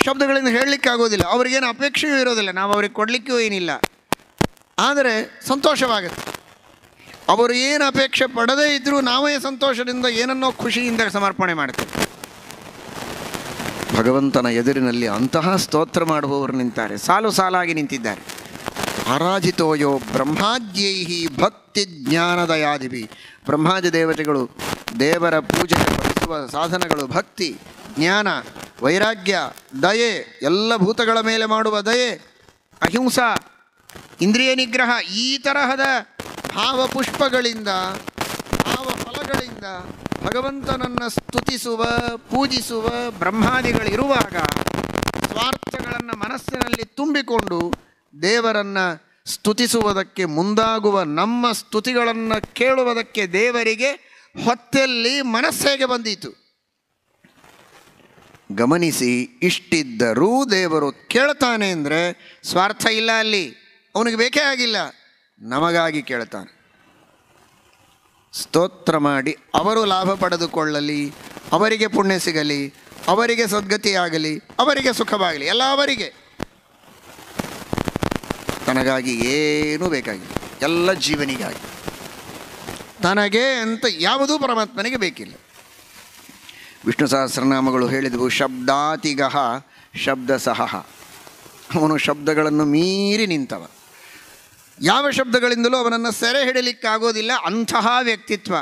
ಶಬ್ದಗಳಿಂದ ಹೇಳಲಿಕ್ಕಾಗೋದಿಲ್ಲ, ಅವರಿಗೇನು ಅಪೇಕ್ಷೆಯೂ ಇರೋದಿಲ್ಲ, ನಾವು ಅವ್ರಿಗೆ ಕೊಡಲಿಕ್ಕೂ ಏನಿಲ್ಲ. ಆದರೆ ಸಂತೋಷವಾಗುತ್ತೆ. ಅವರು ಏನು ಅಪೇಕ್ಷೆ ಪಡದೇ ಇದ್ದರೂ ನಾವೇ ಸಂತೋಷದಿಂದ ಏನನ್ನೋ ಖುಷಿಯಿಂದ ಸಮರ್ಪಣೆ ಮಾಡ್ತೇವೆ. ಭಗವಂತನ ಎದುರಿನಲ್ಲಿ ಅಂತಹ ಸ್ತೋತ್ರ ಮಾಡುವವರು ನಿಂತಾರೆ, ಸಾಲು ಸಾಲಾಗಿ ನಿಂತಿದ್ದಾರೆ. ಆರಾಧಿತೋಯೋ ಬ್ರಹ್ಮಾದ್ಯೈ ಭಕ್ತಿ ಜ್ಞಾನದಯಾದಿಭಿ. ಬ್ರಹ್ಮಾದಿ ದೇವತೆಗಳು ದೇವರ ಪೂಜೆಗೆ ಬಳಸುವ ಸಾಧನಗಳು ಭಕ್ತಿ, ಜ್ಞಾನ, ವೈರಾಗ್ಯ, ದಯೆ, ಎಲ್ಲ ಭೂತಗಳ ಮೇಲೆ ಮಾಡುವ ದಯೆ, ಅಹಿಂಸಾ, ಇಂದ್ರಿಯ ನಿಗ್ರಹ, ಈ ತರಹದ ಭಾವಪುಷ್ಪಗಳಿಂದ, ಭಾವ ಫಲಗಳಿಂದ ಭಗವಂತನನ್ನು ಸ್ತುತಿಸುವ, ಪೂಜಿಸುವ ಬ್ರಹ್ಮಾದಿಗಳಿರುವಾಗ ಸ್ವಾರ್ಥಗಳನ್ನು ಮನಸ್ಸಿನಲ್ಲಿ ತುಂಬಿಕೊಂಡು ದೇವರನ್ನು ಸ್ತುತಿಸುವುದಕ್ಕೆ ಮುಂದಾಗುವ ನಮ್ಮ ಸ್ತುತಿಗಳನ್ನು ಕೇಳುವುದಕ್ಕೆ ದೇವರಿಗೆ ಹೊತ್ತೆಲ್ಲಿ ಮನಸ್ಸೇಗೆ ಬಂದೀತು? ಗಮನಿಸಿ, ಇಷ್ಟಿದ್ದರೂ ದೇವರು ಕೇಳ್ತಾನೆ ಅಂದರೆ ಸ್ವಾರ್ಥ ಇಲ್ಲ ಅಲ್ಲಿ. ಅವನಿಗೆ ಬೇಕೇ ಆಗಿಲ್ಲ, ನಮಗಾಗಿ ಕೇಳ್ತಾನೆ. ಸ್ತೋತ್ರ ಮಾಡಿ ಅವರು ಲಾಭ ಪಡೆದುಕೊಳ್ಳಲಿ, ಅವರಿಗೆ ಪುಣ್ಯ ಸಿಗಲಿ, ಅವರಿಗೆ ಸದ್ಗತಿಯಾಗಲಿ, ಅವರಿಗೆ ಸುಖವಾಗಲಿ, ಎಲ್ಲ ಅವರಿಗೆ. ತನಗಾಗಿ ಏನೂ ಬೇಕಾಗಿಲ್ಲ, ಎಲ್ಲ ಜೀವನಿಗಾಗಿ. ತನಗೆ ಅಂತ ಯಾವುದೂ ಪರಮಾತ್ಮನಿಗೆ ಬೇಕಿಲ್ಲ. ವಿಷ್ಣು ಸಹಸ್ರನಾಮಗಳು ಹೇಳಿದವು, ಶಬ್ದಾತಿಗಃ ಶಬ್ದಸಹ. ಅವನು ಶಬ್ದಗಳನ್ನು ಮೀರಿ ನಿಂತವ. ಯಾವ ಶಬ್ದಗಳಿಂದಲೂ ಅವನನ್ನು ಸೆರೆ ಹಿಡಲಿಕ್ಕಾಗೋದಿಲ್ಲ. ಅಂತಹ ವ್ಯಕ್ತಿತ್ವ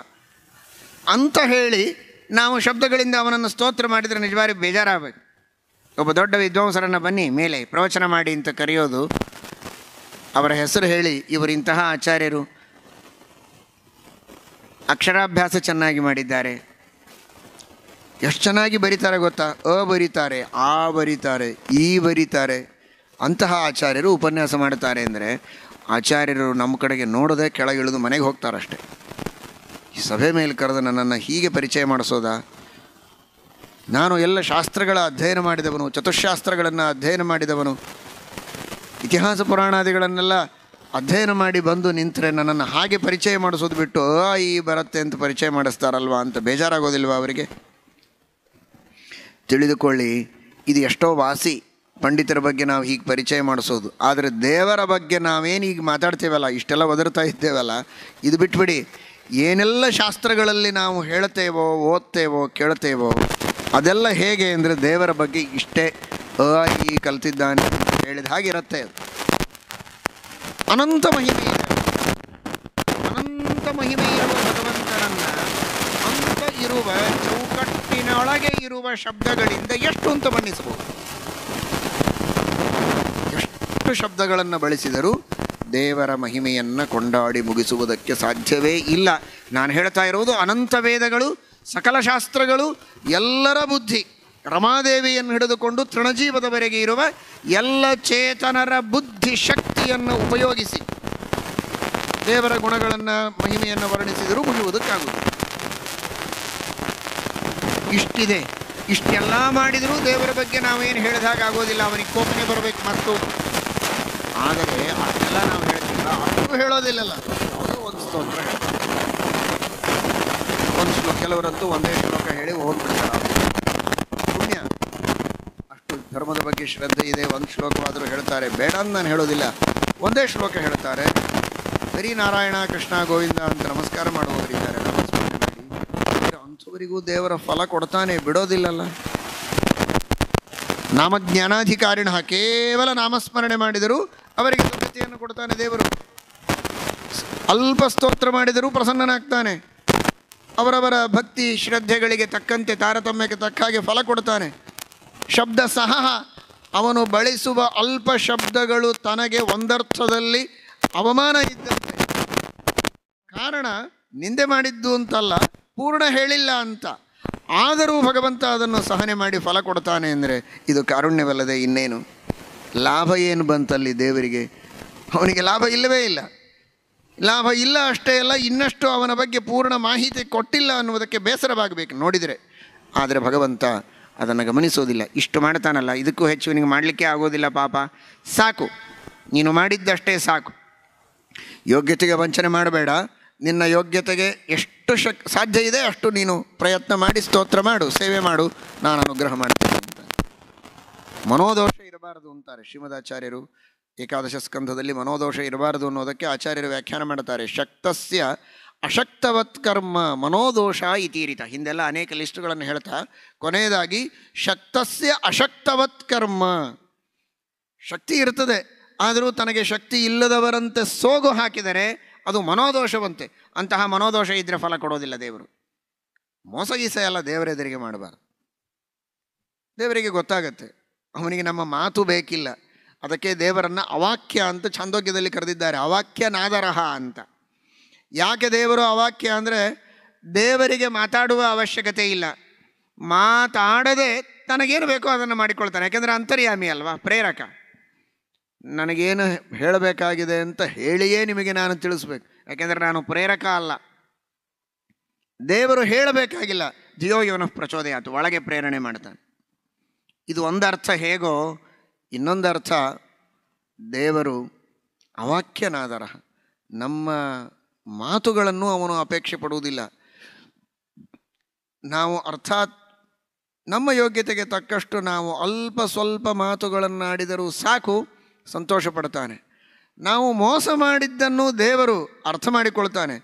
ಅಂತ ಹೇಳಿ ನಾವು ಶಬ್ದಗಳಿಂದ ಅವನನ್ನು ಸ್ತೋತ್ರ ಮಾಡಿದರೆ ನಿಜವಾಗಿ ಬೇಜಾರಾಗಬೇಕು. ಒಬ್ಬ ದೊಡ್ಡ ವಿದ್ವಾಂಸರನ್ನು ಬನ್ನಿ ಮೇಲೆ ಪ್ರವಚನ ಮಾಡಿ ಅಂತ ಕರೆಯೋದು, ಅವರ ಹೆಸರು ಹೇಳಿ ಇವರು ಇಂತಹ ಆಚಾರ್ಯರು, ಅಕ್ಷರಾಭ್ಯಾಸ ಚೆನ್ನಾಗಿ ಮಾಡಿದ್ದಾರೆ, ಎಷ್ಟು ಚೆನ್ನಾಗಿ ಬರೀತಾರೆ ಗೊತ್ತಾ, ಬರೀತಾರೆ, ಆ ಬರೀತಾರೆ, ಈ ಬರೀತಾರೆ, ಅಂತಹ ಆಚಾರ್ಯರು ಉಪನ್ಯಾಸ ಮಾಡ್ತಾರೆ ಅಂದರೆ ಆಚಾರ್ಯರು ನಮ್ಮ ಕಡೆಗೆ ನೋಡದೆ ಕೆಳಗಿಳಿದು ಮನೆಗೆ ಹೋಗ್ತಾರಷ್ಟೆ. ಈ ಸಭೆ ಮೇಲೆ ಕರೆದು ನನ್ನನ್ನು ಹೀಗೆ ಪರಿಚಯ ಮಾಡಿಸೋದಾ? ನಾನು ಎಲ್ಲ ಶಾಸ್ತ್ರಗಳ ಅಧ್ಯಯನ ಮಾಡಿದವನು, ಚತುಶಾಸ್ತ್ರಗಳನ್ನು ಅಧ್ಯಯನ ಮಾಡಿದವನು, ಇತಿಹಾಸ ಪುರಾಣಾದಿಗಳನ್ನೆಲ್ಲ ಅಧ್ಯಯನ ಮಾಡಿ ಬಂದು ನಿಂತರೆ ನನ್ನನ್ನು ಹಾಗೆ ಪರಿಚಯ ಮಾಡಿಸೋದು ಬಿಟ್ಟು ಈ ಬರುತ್ತೆ ಅಂತ ಪರಿಚಯ ಮಾಡಿಸ್ತಾರಲ್ವ ಅಂತ ಬೇಜಾರಾಗೋದಿಲ್ವ ಅವರಿಗೆ? ತಿಳಿದುಕೊಳ್ಳಿ, ಇದು ಎಷ್ಟೋ ವಾಸಿ ಪಂಡಿತರ ಬಗ್ಗೆ ನಾವು ಹೀಗೆ ಪರಿಚಯ ಮಾಡಿಸೋದು. ಆದರೆ ದೇವರ ಬಗ್ಗೆ ನಾವೇನು ಈಗ ಮಾತಾಡ್ತೇವಲ್ಲ, ಇಷ್ಟೆಲ್ಲ ಒದರ್ತಾ ಇದ್ದೇವಲ್ಲ, ಇದು ಬಿಟ್ಬಿಡಿ. ಏನೆಲ್ಲ ಶಾಸ್ತ್ರಗಳಲ್ಲಿ ನಾವು ಹೇಳ್ತೇವೋ, ಓದ್ತೇವೋ, ಕೇಳ್ತೇವೋ ಅದೆಲ್ಲ ಹೇಗೆ ಅಂದರೆ ದೇವರ ಬಗ್ಗೆ ಇಷ್ಟೇ ಈ ಕಲ್ತಿದ್ದಾನೆ ಹೇಳಿದ ಹಾಗಿರುತ್ತೆ. ಅನಂತ ಮಹಿಮೆ ಇದೆ. ಅನಂತ ಮಹಿಮೆ ಇರುವ ಭಗವಂತನನ್ನು ಅಂತ ಇರುವ ಚೌಕಟ್ಟಿನೊಳಗೆ ಇರುವ ಶಬ್ದಗಳಿಂದ ಎಷ್ಟು ಅಂತ ಬಣ್ಣಿಸಬಹುದು? ಎಷ್ಟು ಶಬ್ದಗಳನ್ನು ಬಳಸಿದರೂ ದೇವರ ಮಹಿಮೆಯನ್ನು ಕೊಂಡಾಡಿ ಮುಗಿಸುವುದಕ್ಕೆ ಸಾಧ್ಯವೇ ಇಲ್ಲ. ನಾನು ಹೇಳ್ತಾ ಇರುವುದು ಅನಂತ ವೇದಗಳು, ಸಕಲ ಶಾಸ್ತ್ರಗಳು, ಎಲ್ಲರ ಬುದ್ಧಿ, ರಮಾದೇವಿಯನ್ನು ಹಿಡಿದುಕೊಂಡು ತೃಣಜೀವದವರೆಗೆ ಇರುವ ಎಲ್ಲ ಚೇತನರ ಬುದ್ಧಿ ಶಕ್ತಿಯನ್ನು ಉಪಯೋಗಿಸಿ ದೇವರ ಗುಣಗಳನ್ನು ಮಹಿಮೆಯನ್ನು ವರ್ಣಿಸಿದರೂ ಮುಗಿಯುವುದಕ್ಕಾಗುವುದು. ಇಷ್ಟಿದೆ, ಇಷ್ಟೆಲ್ಲ ಮಾಡಿದರೂ ದೇವರ ಬಗ್ಗೆ ನಾವೇನು ಹೇಳಿದ ಹಾಗೆ ಆಗೋದಿಲ್ಲ. ಅವನಿಗೆ ಕೋಪನೆ ಬರಬೇಕು. ಮತ್ತು ಆದರೆ ಅದೆಲ್ಲ ನಾವು ಹೇಳ್ತೀವಿ, ಅಷ್ಟು ಹೇಳೋದಿಲ್ಲಲ್ಲ. ಯಾವುದೋ ಒಂದು ಸ್ತೋತ್ರ ಒಂದು ಶ್ಲೋಕ, ಕೆಲವರಂತೂ ಒಂದೇ ಶ್ಲೋಕ ಹೇಳಿ ಹೋಗ್ಬಿಡ್ತಾರೆ. ಪುಣ್ಯ, ಅಷ್ಟು ಧರ್ಮದ ಬಗ್ಗೆ ಶ್ರದ್ಧೆ ಇದೆ, ಒಂದು ಶ್ಲೋಕವಾದರೂ ಹೇಳ್ತಾರೆ. ಬೇಡ ಅಂತ ನಾನು ಹೇಳೋದಿಲ್ಲ, ಒಂದೇ ಶ್ಲೋಕ ಹೇಳ್ತಾರೆ. ಬರೀ ನಾರಾಯಣ ಕೃಷ್ಣ ಗೋವಿಂದ ಅಂತ ನಮಸ್ಕಾರ ಮಾಡುವವರಿದ್ದಾರೆ, ನಾಮಸ್ಮರಣೆ ಮಾಡಿ. ಅಂಥವರಿಗೂ ದೇವರ ಫಲ ಕೊಡ್ತಾನೆ, ಬಿಡೋದಿಲ್ಲಲ್ಲ. ನಾಮಜ್ಞಾನಾಧಿಕಾರಿಣ, ಕೇವಲ ನಾಮಸ್ಮರಣೆ ಮಾಡಿದರೂ ಅವರಿಗೆ ಸದ್ಗತಿಯನ್ನು ಕೊಡ್ತಾನೆ ದೇವರು. ಅಲ್ಪ ಸ್ತೋತ್ರ ಮಾಡಿದರೂ ಪ್ರಸನ್ನನಾಗ್ತಾನೆ. ಅವರವರ ಭಕ್ತಿ ಶ್ರದ್ಧೆಗಳಿಗೆ ತಕ್ಕಂತೆ, ತಾರತಮ್ಯಕ್ಕೆ ತಕ್ಕ ಹಾಗೆ ಫಲ ಕೊಡ್ತಾನೆ. ಶಬ್ದ ಸಹ, ಅವನು ಬಳಸುವ ಅಲ್ಪ ಶಬ್ದಗಳು ತನಗೆ ಒಂದರ್ಥದಲ್ಲಿ ಅವಮಾನ ಇದ್ದಂತೆ. ಕಾರಣ ನಿಂದೆ ಮಾಡಿದ್ದು ಅಂತಲ್ಲ, ಪೂರ್ಣ ಹೇಳಿಲ್ಲ ಅಂತ. ಆದರೂ ಭಗವಂತ ಅದನ್ನು ಸಹನೆ ಮಾಡಿ ಫಲ ಕೊಡ್ತಾನೆ ಅಂದರೆ ಇದು ಕಾರುಣ್ಯವಲ್ಲದೆ ಇನ್ನೇನು? ಲಾಭ ಏನು ಬಂತಲ್ಲಿ ದೇವರಿಗೆ? ಅವನಿಗೆ ಲಾಭ ಇಲ್ಲವೇ ಇಲ್ಲ. ಲಾಭ ಇಲ್ಲ ಅಷ್ಟೇ ಅಲ್ಲ, ಇನ್ನಷ್ಟು ಅವನ ಬಗ್ಗೆ ಪೂರ್ಣ ಮಾಹಿತಿ ಕೊಟ್ಟಿಲ್ಲ ಅನ್ನುವುದಕ್ಕೆ ಬೇಸರವಾಗಬೇಕು ನೋಡಿದರೆ. ಆದರೆ ಭಗವಂತ ಅದನ್ನು ಗಮನಿಸೋದಿಲ್ಲ. ಇಷ್ಟು ಮಾಡ್ತಾನಲ್ಲ, ಇದಕ್ಕೂ ಹೆಚ್ಚು ನಿನಗೆ ಮಾಡಲಿಕ್ಕೆ ಆಗೋದಿಲ್ಲ ಪಾಪ, ಸಾಕು, ನೀನು ಮಾಡಿದ್ದಷ್ಟೇ ಸಾಕು. ಯೋಗ್ಯತೆಗೆ ವಂಚನೆ ಮಾಡಬೇಡ. ನಿನ್ನ ಯೋಗ್ಯತೆಗೆ ಎಷ್ಟು ಸಾಧ್ಯ ಇದೆ ಅಷ್ಟು ನೀನು ಪ್ರಯತ್ನ ಮಾಡಿ ಸ್ತೋತ್ರ ಮಾಡು, ಸೇವೆ ಮಾಡು, ನಾನು ಅನುಗ್ರಹ ಮಾಡ್ತೇನೆ ಅಂತ. ಮನೋದೋಷ ಇರಬಾರದು ಅಂತಾರೆ ಶ್ರೀಮದಾಚಾರ್ಯರು. ಏಕಾದಶ ಸ್ಕಂಧದಲ್ಲಿ ಮನೋದೋಷ ಇರಬಾರದು ಅನ್ನೋದಕ್ಕೆ ಆಚಾರ್ಯರು ವ್ಯಾಖ್ಯಾನ ಮಾಡ್ತಾರೆ. ಶಕ್ತಸ್ಯ ಅಶಕ್ತವತ್ ಕರ್ಮ ಮನೋದೋಷ ಇತೀರಿತ. ಹಿಂದೆಲ್ಲ ಅನೇಕ ಲಿಸ್ಟುಗಳನ್ನು ಹೇಳ್ತಾ ಕೊನೆಯದಾಗಿ ಶಕ್ತಸ್ಯ ಅಶಕ್ತವತ್ ಕರ್ಮ. ಶಕ್ತಿ ಇರ್ತದೆ, ಆದರೂ ತನಗೆ ಶಕ್ತಿ ಇಲ್ಲದವರಂತೆ ಸೋಗು ಹಾಕಿದರೆ ಅದು ಮನೋದೋಷವಂತೆ. ಅಂತಹ ಮನೋದೋಷ ಇದ್ದರೆ ಫಲ ಕೊಡೋದಿಲ್ಲ ದೇವರು. ಮೋಸಗೀಸ ಎಲ್ಲ ದೇವರೆದುರಿಗೆ ಮಾಡಬಾರ್ದು. ದೇವರಿಗೆ ಗೊತ್ತಾಗತ್ತೆ ಅವನಿಗೆ ನಮ್ಮ ಮಾತು ಬೇಕಿಲ್ಲ. ಅದಕ್ಕೆ ದೇವರನ್ನು ಅವಾಕ್ಯ ಅಂತ ಛಾಂದೋಗ್ಯದಲ್ಲಿ ಕರೆದಿದ್ದಾರೆ. ಅವಾಕ್ಯ ನಾದರಹ ಅಂತ. ಯಾಕೆ ದೇವರು ಅವಾಕ್ಯ ಅಂದರೆ ದೇವರಿಗೆ ಮಾತಾಡುವ ಅವಶ್ಯಕತೆ ಇಲ್ಲ. ಮಾತಾಡದೆ ತನಗೇನು ಬೇಕೋ ಅದನ್ನು ಮಾಡಿಕೊಳ್ತಾನೆ. ಯಾಕೆಂದರೆ ಅಂತರ್ಯಾಮಿ ಅಲ್ವಾ, ಪ್ರೇರಕ. ನನಗೇನು ಹೇಳಬೇಕಾಗಿದೆ ಅಂತ ಹೇಳಿಯೇ ನಿಮಗೆ ನಾನು ತಿಳಿಸ್ಬೇಕು. ಯಾಕೆಂದರೆ ನಾನು ಪ್ರೇರಕ ಅಲ್ಲ. ದೇವರು ಹೇಳಬೇಕಾಗಿಲ್ಲ. ಧಿಯೋ ಯೋನಃ ಪ್ರಚೋದಯಾತ್, ಒಳಗೆ ಪ್ರೇರಣೆ ಮಾಡ್ತಾನೆ. ಇದು ಒಂದು ಅರ್ಥ. ಹೇಗೋ ಇನ್ನೊಂದು ಅರ್ಥ, ದೇವರು ಅವಾಕ್ಯನಾದರ, ನಮ್ಮ ಮಾತುಗಳನ್ನು ಅವನು ಅಪೇಕ್ಷೆ ಪಡುವುದಿಲ್ಲ. ನಾವು ಅರ್ಥಾತ್ ನಮ್ಮ ಯೋಗ್ಯತೆಗೆ ತಕ್ಕಷ್ಟು ನಾವು ಅಲ್ಪ ಸ್ವಲ್ಪ ಮಾತುಗಳನ್ನಾಡಿದರೂ ಸಾಕು, ಸಂತೋಷ ಪಡ್ತಾನೆ. ನಾವು ಮೋಸ ಮಾಡಿದ್ದನ್ನು ದೇವರು ಅರ್ಥ ಮಾಡಿಕೊಳ್ತಾನೆ.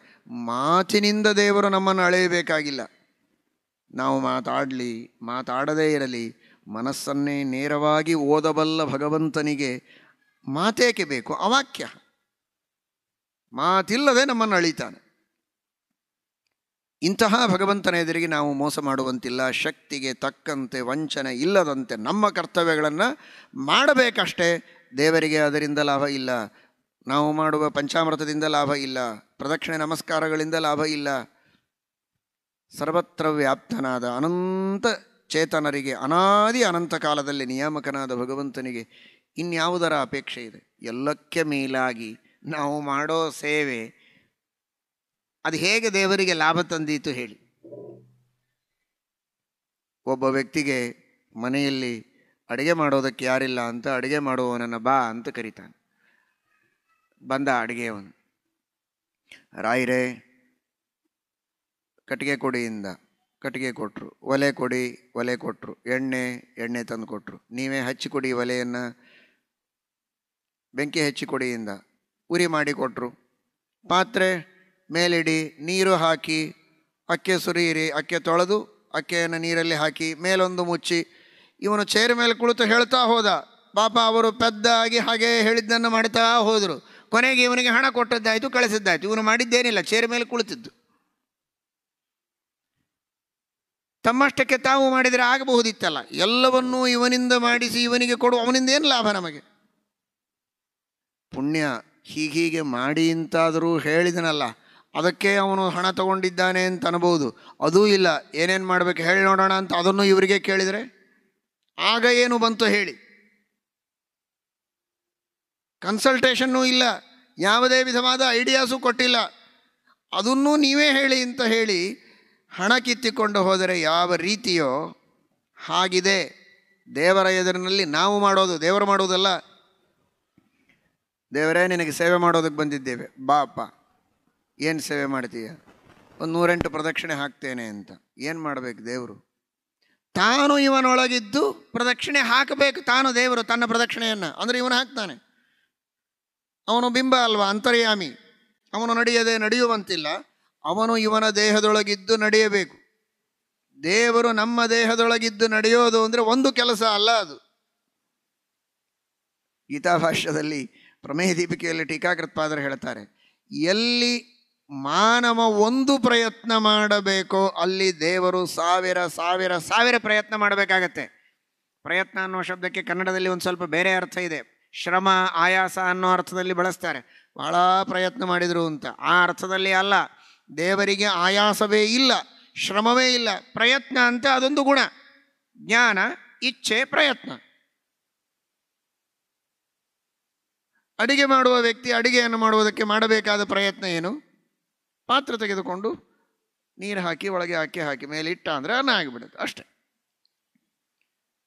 ಮಾತಿನಿಂದ ದೇವರು ನಮ್ಮನ್ನು ಅಳೆಯಬೇಕಾಗಿಲ್ಲ. ನಾವು ಮಾತಾಡಲಿ ಮಾತಾಡದೇ ಇರಲಿ, ಮನಸ್ಸನ್ನೇ ನೇರವಾಗಿ ಓದಬಲ್ಲ ಭಗವಂತನಿಗೆ ಮಾತೇಕೆ ಬೇಕು? ಅವಾಕ್ಯ. ಮಾತಿಲ್ಲದೆ ನಮ್ಮನ್ನು ಅಳಿತಾನೆ. ಇಂತಹ ಭಗವಂತನ ಎದುರಿಗೆ ನಾವು ಮೋಸ ಮಾಡುವಂತಿಲ್ಲ. ಶಕ್ತಿಗೆ ತಕ್ಕಂತೆ ವಂಚನೆ ಇಲ್ಲದಂತೆ ನಮ್ಮ ಕರ್ತವ್ಯಗಳನ್ನು ಮಾಡಬೇಕಷ್ಟೇ. ದೇವರಿಗೆ ಅದರಿಂದ ಲಾಭ ಇಲ್ಲ. ನಾವು ಮಾಡುವ ಪಂಚಾಮೃತದಿಂದ ಲಾಭ ಇಲ್ಲ. ಪ್ರದಕ್ಷಿಣೆ ನಮಸ್ಕಾರಗಳಿಂದ ಲಾಭ ಇಲ್ಲ. ಸರ್ವತ್ರ ವ್ಯಾಪ್ತನಾದ ಅನಂತ ಚೇತನರಿಗೆ, ಅನಾದಿ ಅನಂತ ಕಾಲದಲ್ಲಿ ನಿಯಾಮಕನಾದ ಭಗವಂತನಿಗೆ ಇನ್ಯಾವುದರ ಅಪೇಕ್ಷೆ ಇದೆ? ಎಲ್ಲಕ್ಕೆ ಮೇಲಾಗಿ ನಾವು ಮಾಡೋ ಸೇವೆ ಅದು ಹೇಗೆ ದೇವರಿಗೆ ಲಾಭ ತಂದೀತು ಹೇಳಿ? ಒಬ್ಬ ವ್ಯಕ್ತಿಗೆ ಮನೆಯಲ್ಲಿ ಅಡುಗೆ ಮಾಡೋದಕ್ಕೆ ಯಾರಿಲ್ಲ ಅಂತ ಅಡುಗೆ ಮಾಡುವವನನ್ನು ಬಾ ಅಂತ ಕರೀತಾನೆ. ಬಂದ ಅಡುಗೆಯವನು, ರಾಯರೇ ಕಟ್ಟಿಗೆ ಕೊಡಿಯಿಂದ ಕಟ್ಟಿಗೆ ಕೊಟ್ಟರು, ಒಲೆ ಕೊಡಿ ಒಲೆ ಕೊಟ್ಟರು, ಎಣ್ಣೆ ತಂದು ಕೊಟ್ಟರು, ನೀವೇ ಹಚ್ಚಿಕೊಡಿ ಒಲೆಯನ್ನು, ಬೆಂಕಿ ಹಚ್ಚಿಕೊಡಿಯಿಂದ ಉರಿ ಮಾಡಿ ಕೊಟ್ಟರು, ಪಾತ್ರೆ ಮೇಲಿಡಿ, ನೀರು ಹಾಕಿ, ಅಕ್ಕೆ ಸುರಿಯಿರಿ, ಅಕ್ಕೆ ತೊಳೆದು ಅಕ್ಕೆಯನ್ನು ನೀರಲ್ಲಿ ಹಾಕಿ ಮೇಲೊಂದು ಮುಚ್ಚಿ. ಇವನು ಚೇರ್ ಮೇಲೆ ಕುಳಿತು ಹೇಳ್ತಾ ಹೋದ. ಪಾಪ ಅವರು ಪೆದ್ದಾಗಿ ಹಾಗೆ ಹೇಳಿದ್ದನ್ನು ಮಾಡ್ತಾ ಹೋದರು. ಕೊನೆಗೆ ಇವನಿಗೆ ಹಣ ಕೊಟ್ಟದ್ದಾಯಿತು, ಕಳಿಸಿದ್ದಾಯಿತು. ಇವನು ಮಾಡಿದ್ದೇನಿಲ್ಲ, ಚೇರ್ ಮೇಲೆ ಕುಳಿತಿದ್ದು. ತಮ್ಮಷ್ಟಕ್ಕೆ ತಾವು ಮಾಡಿದರೆ ಆಗಬಹುದಿತ್ತಲ್ಲ. ಎಲ್ಲವನ್ನೂ ಇವನಿಂದ ಮಾಡಿಸಿ ಇವನಿಗೆ ಕೊಡು, ಅವನಿಂದ ಏನು ಲಾಭ ನಮಗೆ? ಪುಣ್ಯ ಹೀಗೀಗೆ ಮಾಡಿ ಅಂತಾದರೂ ಹೇಳಿದನಲ್ಲ, ಅದಕ್ಕೆ ಅವನು ಹಣ ತಗೊಂಡಿದ್ದಾನೆ ಅಂತ ಅನ್ಬೋದು. ಅದೂ ಇಲ್ಲ. ಏನೇನು ಮಾಡಬೇಕು ಹೇಳಿ ನೋಡೋಣ ಅಂತ ಅದನ್ನು ಇವರಿಗೆ ಕೇಳಿದರೆ ಆಗ ಏನು ಬಂತು ಹೇಳಿ? ಕನ್ಸಲ್ಟೇಷನ್ನೂ ಇಲ್ಲ, ಯಾವುದೇ ವಿಧವಾದ ಐಡಿಯಾಸು ಕೊಟ್ಟಿಲ್ಲ. ಅದನ್ನೂ ನೀವೇ ಹೇಳಿ ಅಂತ ಹೇಳಿ ಹಣ ಕಿತ್ತಿಕೊಂಡು ಹೋದರೆ ಯಾವ ರೀತಿಯೋ ಹಾಗಿದೆ ದೇವರ ಎದುರಿನಲ್ಲಿ ನಾವು ಮಾಡೋದು. ದೇವರು ಮಾಡೋದಲ್ಲ. ದೇವರೇ ನಿನಗೆ ಸೇವೆ ಮಾಡೋದಕ್ಕೆ ಬಂದಿದ್ದೇವೆ, ಬಾ ಅಪ್ಪ. ಏನು ಸೇವೆ ಮಾಡ್ತೀಯ? ಒಂದು 108 ಪ್ರದಕ್ಷಿಣೆ ಹಾಕ್ತೇನೆ ಅಂತ. ಏನು ಮಾಡಬೇಕು ದೇವರು? ತಾನು ಇವನೊಳಗಿದ್ದು ಪ್ರದಕ್ಷಿಣೆ ಹಾಕಬೇಕು. ತಾನು ದೇವರು ತನ್ನ ಪ್ರದಕ್ಷಿಣೆಯನ್ನು ಅಂದರೆ ಇವನು ಹಾಕ್ತಾನೆ. ಅವನು ಬಿಂಬ ಅಲ್ವಾ, ಅಂತರ್ಯಾಮಿ. ಅವನು ನಡೆಯದೆ ನಡೆಯುವಂತಿಲ್ಲ. ಅವನು ಇವನ ದೇಹದೊಳಗಿದ್ದು ನಡೆಯಬೇಕು. ದೇವರು ನಮ್ಮ ದೇಹದೊಳಗಿದ್ದು ನಡೆಯೋದು ಅಂದರೆ ಒಂದು ಕೆಲಸ ಅಲ್ಲ ಅದು. ಗೀತಾಭಾಷ್ಯದಲ್ಲಿ ಪ್ರಮೇಯ ದೀಪಿಕೆಯಲ್ಲಿ ಟೀಕಾಕೃತ್ಪಾದರು ಹೇಳ್ತಾರೆ, ಎಲ್ಲಿ ಮಾನವ ಒಂದು ಪ್ರಯತ್ನ ಮಾಡಬೇಕೋ ಅಲ್ಲಿ ದೇವರು ಸಾವಿರ ಪ್ರಯತ್ನ ಮಾಡಬೇಕಾಗತ್ತೆ. ಪ್ರಯತ್ನ ಅನ್ನೋ ಶಬ್ದಕ್ಕೆ ಕನ್ನಡದಲ್ಲಿ ಒಂದು ಸ್ವಲ್ಪ ಬೇರೆ ಅರ್ಥ ಇದೆ. ಶ್ರಮ, ಆಯಾಸ ಅನ್ನೋ ಅರ್ಥದಲ್ಲಿ ಬಳಸ್ತಾರೆ. ಬಹಳ ಪ್ರಯತ್ನ ಮಾಡಿದರು ಅಂತ ಆ ಅರ್ಥದಲ್ಲಿ ಅಲ್ಲ. ದೇವರಿಗೆ ಆಯಾಸವೇ ಇಲ್ಲ, ಶ್ರಮವೇ ಇಲ್ಲ. ಪ್ರಯತ್ನ ಅಂತ ಅದೊಂದು ಗುಣ. ಜ್ಞಾನ, ಇಚ್ಛೆ, ಪ್ರಯತ್ನ. ಅಡಿಗೆ ಮಾಡುವ ವ್ಯಕ್ತಿ ಅಡಿಗೆಯನ್ನು ಮಾಡುವುದಕ್ಕೆ ಮಾಡಬೇಕಾದ ಪ್ರಯತ್ನ ಏನು? ಪಾತ್ರೆ ತೆಗೆದುಕೊಂಡು ನೀರು ಹಾಕಿ ಒಳಗೆ ಅಕ್ಕಿ ಹಾಕಿ ಮೇಲೆ ಇಟ್ಟ ಅಂದರೆ ಅನ್ನ ಆಗಿಬಿಡುತ್ತೆ, ಅಷ್ಟೆ.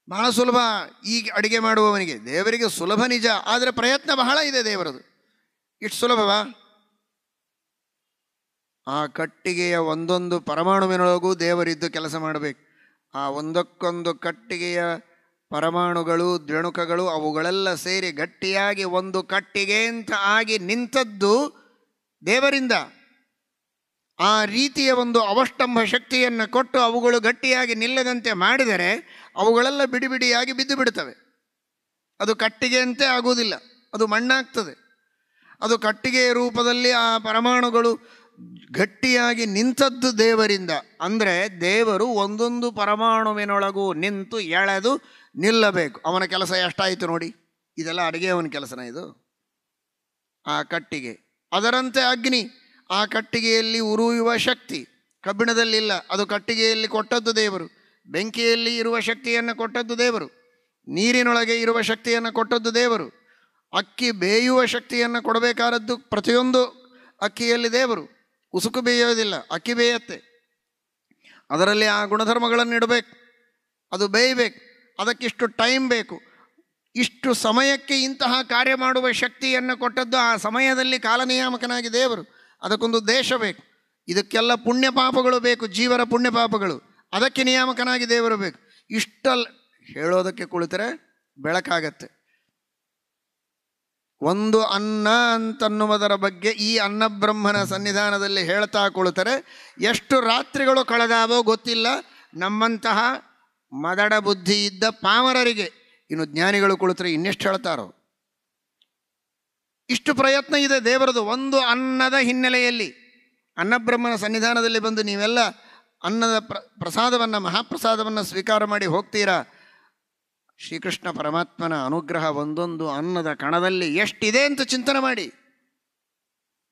ಬಹಳ ಸುಲಭ ಈಗ ಅಡಿಗೆ ಮಾಡುವವನಿಗೆ. ದೇವರಿಗೆ ಸುಲಭ ನಿಜ, ಆದರೆ ಪ್ರಯತ್ನ ಬಹಳ ಇದೆ ದೇವರದು. ಇಷ್ಟು ಸುಲಭವಾ? ಆ ಕಟ್ಟಿಗೆಯ ಒಂದೊಂದು ಪರಮಾಣುವಿನೊಳಗೂ ದೇವರಿದ್ದು ಕೆಲಸ ಮಾಡಬೇಕು. ಆ ಒಂದಕ್ಕೊಂದು ಕಟ್ಟಿಗೆಯ ಪರಮಾಣುಗಳು, ದ್ವೇಣುಕಗಳು ಅವುಗಳೆಲ್ಲ ಸೇರಿ ಗಟ್ಟಿಯಾಗಿ ಒಂದು ಕಟ್ಟಿಗೆ ಅಂತ ಆಗಿ ನಿಂತದ್ದು ದೇವರಿಂದ. ಆ ರೀತಿಯ ಒಂದು ಅವಷ್ಟಂಭ ಶಕ್ತಿಯನ್ನು ಕೊಟ್ಟು ಅವುಗಳು ಗಟ್ಟಿಯಾಗಿ ನಿಲ್ಲದಂತೆ ಮಾಡಿದರೆ ಅವುಗಳೆಲ್ಲ ಬಿಡಿ ಬಿಡಿಯಾಗಿ ಬಿದ್ದು ಬಿಡ್ತವೆ. ಅದು ಕಟ್ಟಿಗೆಯಂತೆ ಆಗುವುದಿಲ್ಲ, ಅದು ಮಣ್ಣಾಗ್ತದೆ. ಅದು ಕಟ್ಟಿಗೆಯ ರೂಪದಲ್ಲಿ ಆ ಪರಮಾಣುಗಳು ಗಟ್ಟಿಯಾಗಿ ನಿಂತದ್ದು ದೇವರಿಂದ. ಅಂದರೆ ದೇವರು ಒಂದೊಂದು ಪರಮಾಣುವಿನೊಳಗೂ ನಿಂತು ಎಳೆದು ನಿಲ್ಲಬೇಕು. ಅವನ ಕೆಲಸ ಎಷ್ಟಾಯಿತು ನೋಡಿ. ಇದೆಲ್ಲ ಅಡುಗೆಯವನ ಕೆಲಸನ ಇದು? ಆ ಕಟ್ಟಿಗೆ, ಅದರಂತೆ ಅಗ್ನಿ, ಆ ಕಟ್ಟಿಗೆಯಲ್ಲಿ ಉರಿಯುವ ಶಕ್ತಿ ಕಬ್ಬಿಣದಲ್ಲಿಲ್ಲ, ಅದು ಕಟ್ಟಿಗೆಯಲ್ಲಿ ಕೊಟ್ಟದ್ದು ದೇವರು. ಬೆಂಕಿಯಲ್ಲಿ ಇರುವ ಶಕ್ತಿಯನ್ನು ಕೊಟ್ಟದ್ದು ದೇವರು. ನೀರಿನೊಳಗೆ ಇರುವ ಶಕ್ತಿಯನ್ನು ಕೊಟ್ಟದ್ದು ದೇವರು. ಅಕ್ಕಿ ಬೇಯುವ ಶಕ್ತಿಯನ್ನು ಕೊಡಬೇಕಾದದ್ದು ಪ್ರತಿಯೊಂದು ಅಕ್ಕಿಯಲ್ಲಿ ದೇವರು. ಉಸುಕು ಬೇಯೋದಿಲ್ಲ, ಅಕ್ಕಿ ಬೇಯತ್ತೆ. ಅದರಲ್ಲಿ ಆ ಗುಣಧರ್ಮಗಳನ್ನು ಇಡಬೇಕು, ಅದು ಬೇಯಬೇಕು. ಅದಕ್ಕಿಷ್ಟು ಟೈಮ್ ಬೇಕು. ಇಷ್ಟು ಸಮಯಕ್ಕೆ ಇಂತಹ ಕಾರ್ಯ ಮಾಡುವ ಶಕ್ತಿಯನ್ನು ಕೊಟ್ಟದ್ದು ಆ ಸಮಯದಲ್ಲಿ ಕಾಲನಿಯಾಮಕನಾಗಿ ದೇವರು. ಅದಕ್ಕೊಂದು ದೇಶ ಬೇಕು. ಇದಕ್ಕೆಲ್ಲ ಪುಣ್ಯ ಪಾಪಗಳು ಬೇಕು, ಜೀವರ ಪುಣ್ಯ ಪಾಪಗಳು. ಅದಕ್ಕೆ ನಿಯಾಮಕನಾಗಿ ದೇವರು ಬೇಕು. ಇಷ್ಟಲ್ಲ ಹೇಳೋದಕ್ಕೆ ಕುಳಿತರೆ ಬೆಳಕಾಗತ್ತೆ. ಒಂದು ಅನ್ನ ಅಂತನ್ನುವುದರ ಬಗ್ಗೆ ಈ ಅನ್ನಬ್ರಹ್ಮನ ಸನ್ನಿಧಾನದಲ್ಲಿ ಹೇಳ್ತಾ ಕುಳಿತರೆ ಎಷ್ಟು ರಾತ್ರಿಗಳು ಕಳೆದಾವೋ ಗೊತ್ತಿಲ್ಲ ನಮ್ಮಂತಹ ಮದಡ ಬುದ್ಧಿ ಇದ್ದ ಪಾಮರರಿಗೆ. ಇನ್ನು ಜ್ಞಾನಿಗಳು ಕುಳಿತರೆ ಇನ್ನೆಷ್ಟು ಹೇಳ್ತಾರೋ. ಇಷ್ಟು ಪ್ರಯತ್ನ ಇದೆ ದೇವರದು. ಒಂದು ಅನ್ನದ ಹಿನ್ನೆಲೆಯಲ್ಲಿ ಅನ್ನಬ್ರಹ್ಮನ ಸನ್ನಿಧಾನದಲ್ಲಿ ಬಂದು ನೀವೆಲ್ಲ ಅನ್ನದ ಪ್ರಸಾದವನ್ನು, ಮಹಾಪ್ರಸಾದವನ್ನು ಸ್ವೀಕಾರ ಮಾಡಿ ಹೋಗ್ತೀರಾ. ಶ್ರೀಕೃಷ್ಣ ಪರಮಾತ್ಮನ ಅನುಗ್ರಹ ಒಂದೊಂದು ಅನ್ನದ ಕಣದಲ್ಲಿ ಎಷ್ಟಿದೆ ಅಂತ ಚಿಂತನೆ ಮಾಡಿ.